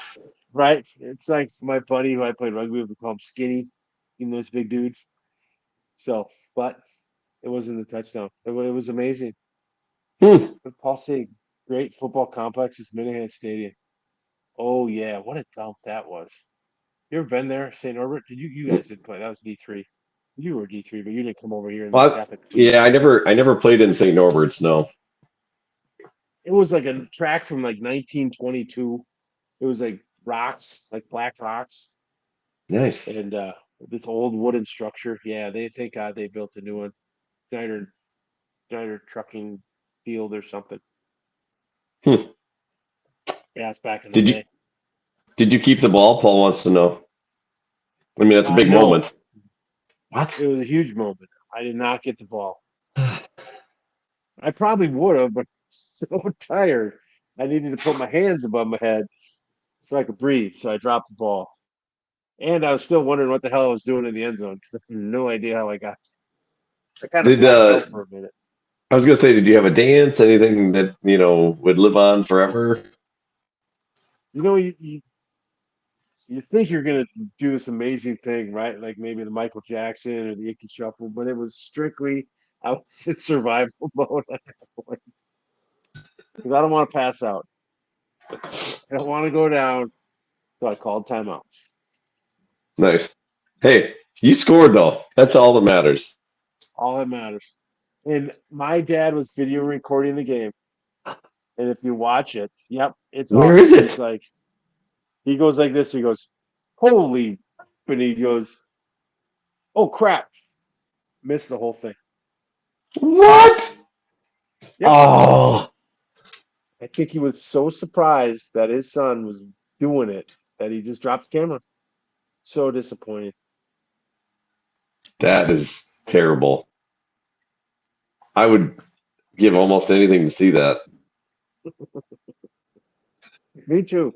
right? It's like my buddy who I played rugby with, we call him Skinny, even those big dudes. So, but it wasn't the touchdown. It was amazing. Hmm. But Paul State, great football complex is Minahan Stadium. Oh yeah, what a dump that was. You ever been there, St. Norbert? Did you guys did play? That was D3. You were D3, but you didn't come over here in the Well, Catholic League. yeah, I never played in St. Norbert's. No. It was like a track from like 1922. It was like rocks, like black rocks, Nice. and this old wooden structure. Yeah, they thank God they built a new one. Schneider Trucking Field or something. Hmm. Yeah, it's back in the Did you day. did you keep the ball? Paul wants to know. I mean, that's a big No, moment. What? it was a huge moment. I did not get the ball. I probably would have, but so tired. I needed to put my hands above my head so I could breathe. So I dropped the ball. And I was still wondering what the hell I was doing in the end zone because I have no idea how I got. I kind of Did blacked out for a minute. I was gonna say, did you have a dance? Anything that would live on forever? You know, you think you're gonna do this amazing thing, right? Like maybe the Michael Jackson or the Icky Shuffle, but it was strictly I was in survival mode at that point because I don't want to pass out. I don't want to go down, so I called timeout. Nice. Hey, you scored though. That's all that matters. All that matters. And my dad was video recording the game, and if you watch it, yep, it's Where awesome. is it? He's like, he goes like this. He goes, "Holy!" And he goes, "Oh crap!" Missed the whole thing. What? Yep. Oh, I think he was so surprised that his son was doing it that he just dropped the camera. So disappointed. that is terrible. I would give almost anything to see that. Me too.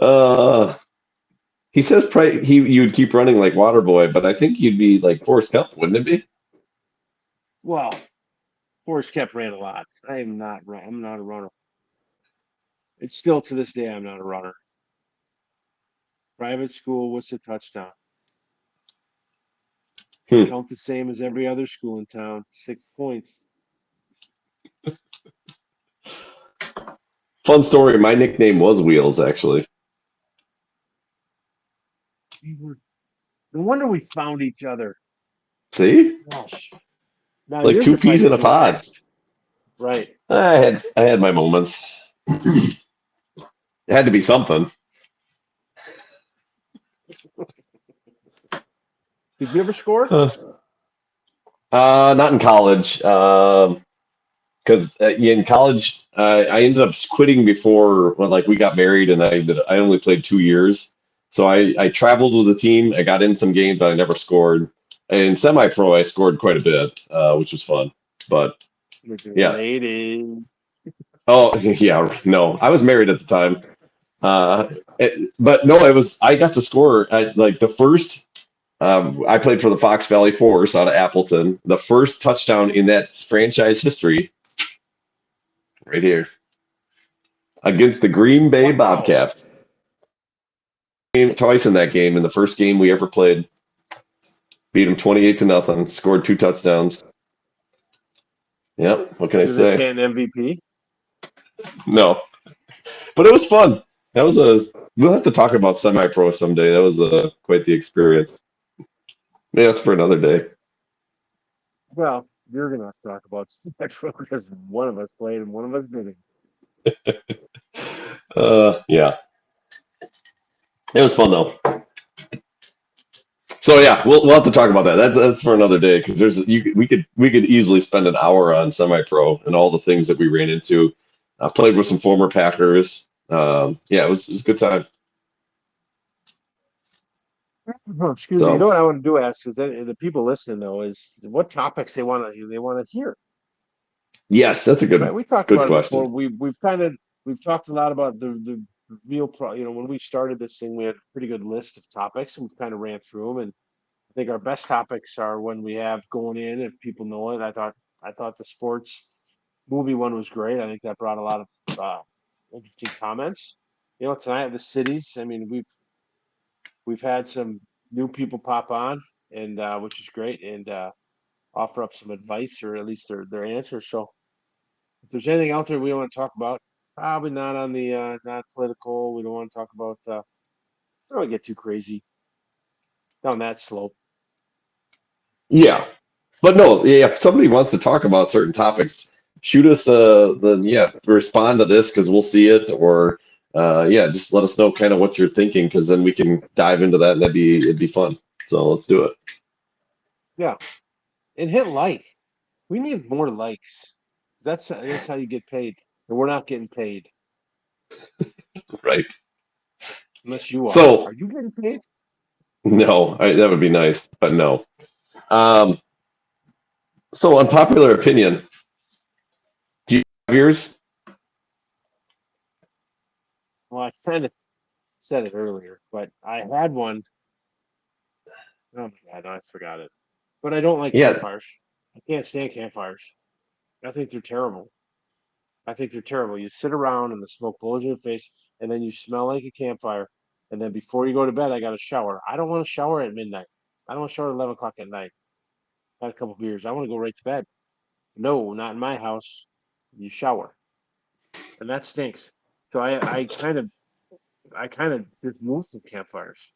uh, he says you would keep running like Waterboy, but I think you'd be like Forrest Gump, wouldn't it be? Well, Forrest kept ran a lot. I'm not a runner. It's still to this day I'm not a runner. Private school, what's the touchdown? Hmm. Count the same as every other school in town. 6 points. Fun story. My nickname was Wheels, actually. No wonder we found each other. See, Gosh. Now like yours two are probably peas in a because we're pod. fast. Right. I had my moments. It had to be something. Did you ever score? Not in college. Because in college, I ended up quitting before, well, like we got married, and I only played 2 years. So I traveled with the team. I got in some games, but I never scored. In semi-pro, I scored quite a bit, which was fun. But With your yeah. lady. Oh yeah, no, I was married at the time. But no, I got to score at like the first. I played for the Fox Valley Force out of Appleton. The first touchdown in that franchise history, right here, against the Green Bay Wow. Bobcats. Twice in that game. In the first game we ever played, beat them 28-0. Scored 2 touchdowns. Yep. What can I Is it say? Canton MVP? No, but it was fun. That was We'll have to talk about semi-pro someday. That was quite the experience. Yeah, that's for another day. Well, you're gonna have to talk about Metro because one of us played and one of us didn't. Yeah, it was fun though. So yeah, we'll have to talk about that. That's for another day because we could easily spend an hour on semi-pro and all the things that we ran into. I played with some former Packers. Yeah, it was a good time. Oh, excuse me. You know So what I want to do ask is that the people listening though is what topics they want to hear. yes, that's a Right? We talked good about it before. question. We've talked a lot about the when we started this thing, we had a pretty good list of topics, and we've kind of ran through them. And I think our best topics are when we have going in, if people know it. I thought the sports movie one was great. I think that brought a lot of interesting comments. Tonight the cities. I mean, we've had some new people pop on, and which is great, and offer up some advice or at least their answers. So if there's anything out there we want to talk about, probably not on the not political. We don't want to talk about. Don't want to get too crazy down that slope. Yeah, but no, yeah, if somebody wants to talk about certain topics, shoot us respond to this because we'll see it, or yeah, just let us know kind of what you're thinking because then we can dive into that and it'd be fun. So let's do it. Yeah, and hit like. We need more likes. That's how you get paid, and we're not getting paid Right. unless you are. So Are you getting paid? no, that would be nice, but no. Um, so unpopular opinion. Do you have yours? Well, I kind of said it earlier, but I had one. Oh my god, no, I forgot it. But I don't like Yeah. campfires. I can't stand campfires. I think they're terrible. You sit around and the smoke blows in your face, and then you smell like a campfire. And then before you go to bed, I got to shower. I don't want to shower at midnight. I don't want to shower at 11 o'clock at night. Had a couple beers. I want to go right to bed. No, not in my house. You shower, and that stinks. So I kind of just moved from campfires.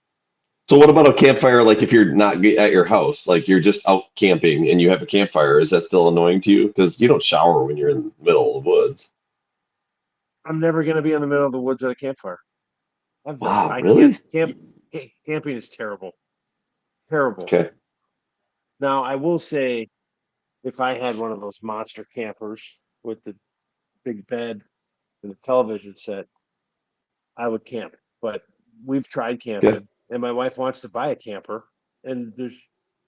So what about a campfire? Like if you're not at your house, like you're just out camping and you have a campfire, is that still annoying to you? Because you don't shower when you're in the middle of the woods. I'm never gonna be in the middle of the woods at a campfire. Wow, I really? can't. Camping is terrible. Terrible. Okay. Now I will say, if I had one of those monster campers with the big bed and the television set, I would camp. But we've tried Good. camping, and my wife wants to buy a camper, and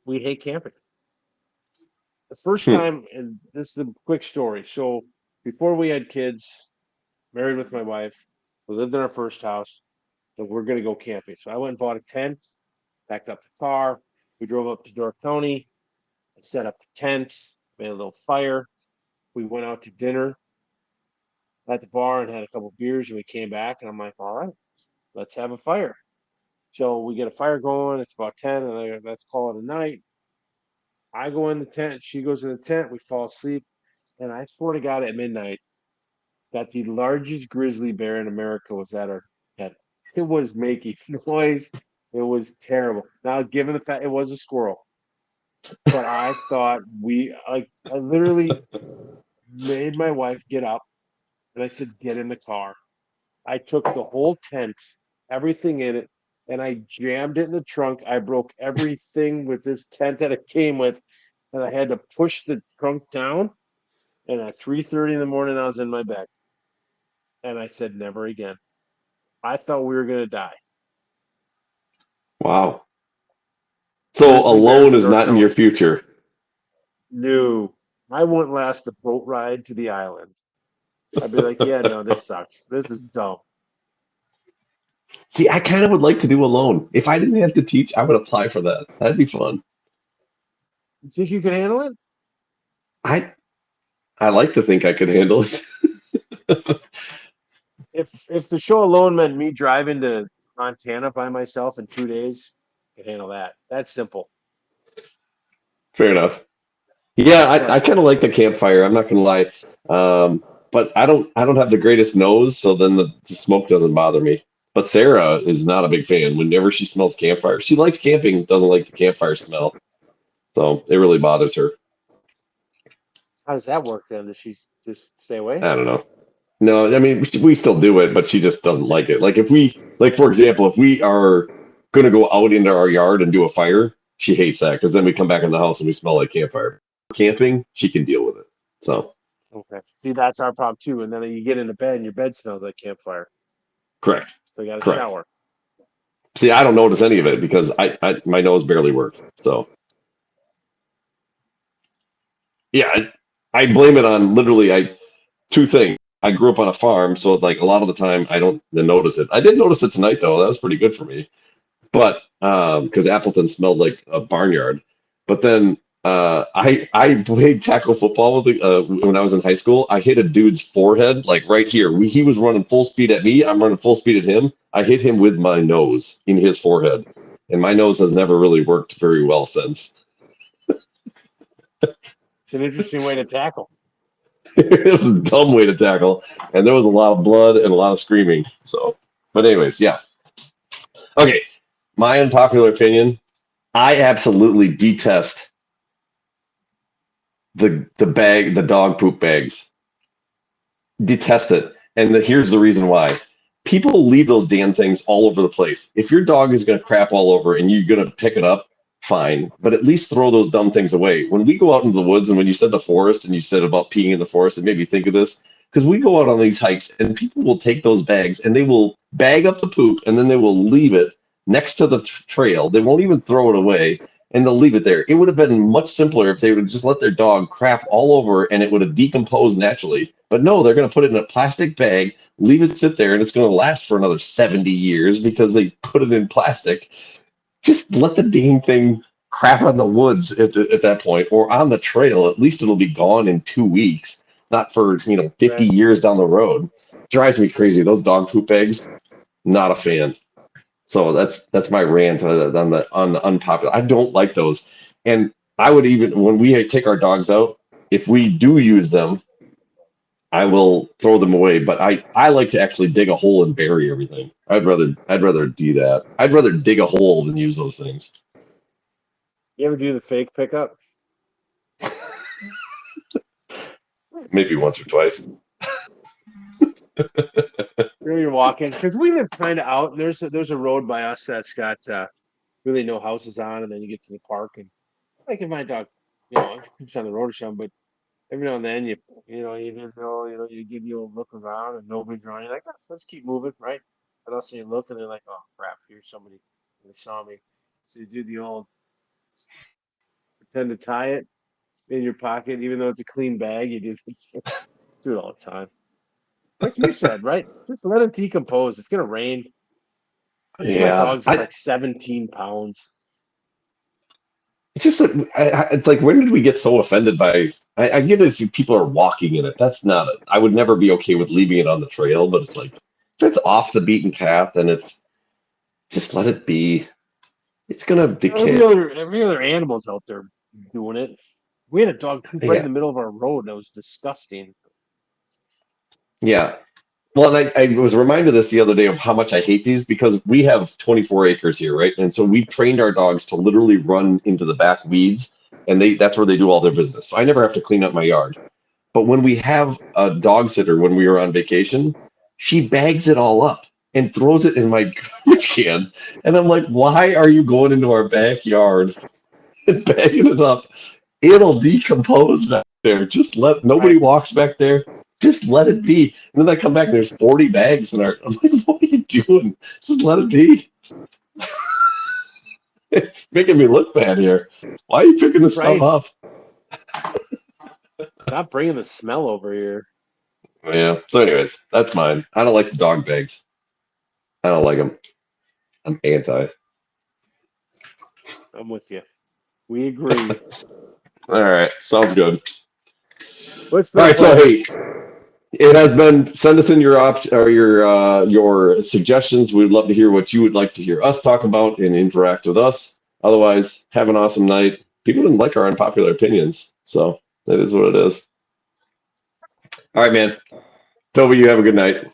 we hate camping. The first Hmm. time, and this is a quick story. So before we had kids, married with my wife, we lived in our first house, so we're gonna go camping. So I went and bought a tent, packed up the car. We drove up to Door County. I set up the tent, made a little fire. We went out to dinner at the bar and had a couple beers, and we came back. And I'm like, all right, let's have a fire. So we get a fire going. It's about 10, and let's call it a night. I go in the tent. She goes in the tent. We fall asleep. And I swear to God, at midnight, that the largest grizzly bear in America was at our tent. It was making noise. It was terrible. Now, given the fact it was a squirrel, but I thought I literally made my wife get up, and I said, "Get in the car." I took the whole tent, everything in it, and I jammed it in the trunk. I broke everything with this tent that it came with, and I had to push the trunk down. And at 3:30 in the morning, I was in my bed, and I said, "Never again." I thought we were gonna die. Wow. So Grizzly bears alone in is North not in your Carolina. future. No, I wouldn't last the boat ride to the island. I'd be like, "Yeah, no, this sucks. This is dumb." See, I kind of would like to do alone. If I didn't have to teach, I would apply for that. That'd be fun. You think you can handle it? I I like to think I could handle it. If the show alone meant me driving to Montana by myself in 2 days, I can handle that. That's simple. Fair enough. Yeah, I But kind of like the campfire. I'm not gonna lie. But I don't have the greatest nose, so then the smoke doesn't bother me. But Sarah is not a big fan. Whenever she smells campfire, she likes camping, doesn't like the campfire smell. So it really bothers her. how does that work then? Does she just stay away? I don't know. No, I mean we still do it, but she just doesn't like it. Like for example, if we are gonna go out into our yard and do a fire, she hates that because then we come back in the house and we smell like campfire. Camping, she can deal with it. So Okay. See, that's our problem too. And then you get into bed and your bed smells like campfire. correct, So you got to correct. shower. See, I don't notice any of it because I my nose barely works. So yeah, I blame it on literally two things. I grew up on a farm, so like a lot of the time I don't notice it. I did notice it tonight though. That was pretty good for me. But because Appleton smelled like a barnyard. But then I played tackle football with when I was in high school. I hit a dude's forehead like right here. He was running full speed at me. I'm running full speed at him. I hit him with my nose in his forehead, and my nose has never really worked very well since. It's an interesting way to tackle. It was a dumb way to tackle, and there was a lot of blood and a lot of screaming. So, but anyways, yeah. Okay, my unpopular opinion. I absolutely detest the dog poop bags. Detest it. And here's the reason why. People leave those damn things all over the place. If your dog is going to crap all over and you're going to pick it up, fine. But at least throw those dumb things away. When we go out into the woods, and when you said the forest and you said about peeing in the forest, it made me think of this. Because we go out on these hikes and people will take those bags and they will bag up the poop and then they will leave it next to the trail. They won't even throw it away. And they'll leave it there. It would have been much simpler if they would just let their dog crap all over and it would have decomposed naturally. But no, they're going to put it in a plastic bag, leave it sit there, and it's going to last for another 70 years because they put it in plastic. Just let the dang thing crap on the woods at that point, or on the trail. At least it'll be gone in 2 weeks, not for 50 Right. years down the road. Drives me crazy. Those dog poop bags, not a fan. So that's my rant on the unpopular. I don't like those, and I would even when we take our dogs out, if we do use them, I will throw them away. But I like to actually dig a hole and bury everything. I'd rather do that. I'd rather dig a hole than use those things. You ever do the fake pickup? Maybe once or twice. Where you're walking, because we live kind of out. And there's a road by us that's got really no houses on, and then you get to the park. And like if my dog, keeps on the road or something, but every now and then you give you a look around and nobody's around. You're like, let's keep moving, right? And also you look and they're like, oh crap, here's somebody. They saw me. So you do the old pretend to tie it in your pocket, even though it's a clean bag. You do it all the time. Like you said, right? Just let it decompose. It's gonna rain. My Yeah, dog's like 17 pounds. it's just it's like when did we get so offended by? I get it if people are walking in it. That's not it. I would never be okay with leaving it on the trail, but it's like if it's off the beaten path and it's just let it be. It's gonna decay. Every other animal's out there doing it. We had a dog poop right in the middle of our road. That was disgusting. Yeah. Well, and I was reminded of this the other day of how much I hate these because we have 24 acres here, right? And so we trained our dogs to literally run into the back weeds, and that's where they do all their business. So I never have to clean up my yard. But when we have a dog sitter when we were on vacation, she bags it all up and throws it in my garbage can. And I'm like, why are you going into our backyard and bagging it up? It'll decompose back there. Just nobody walks back there. Just let it be. And then I come back and there's 40 bags in our. I'm like, what are you doing? Just let it be. Making me look bad here. Why are you picking this stuff up? Stop bringing the smell over here. Yeah. So, anyways, that's mine. I don't like the dog bags. I don't like them. I'm anti. I'm with you. We agree. All right. Sounds good. All right. So, hey. It has been. Send us in your your suggestions. We'd love to hear what you would like to hear us talk about and interact with us. Otherwise, have an awesome night. People didn't like our unpopular opinions, so that is what it is. All right, man. Toby, you have a good night.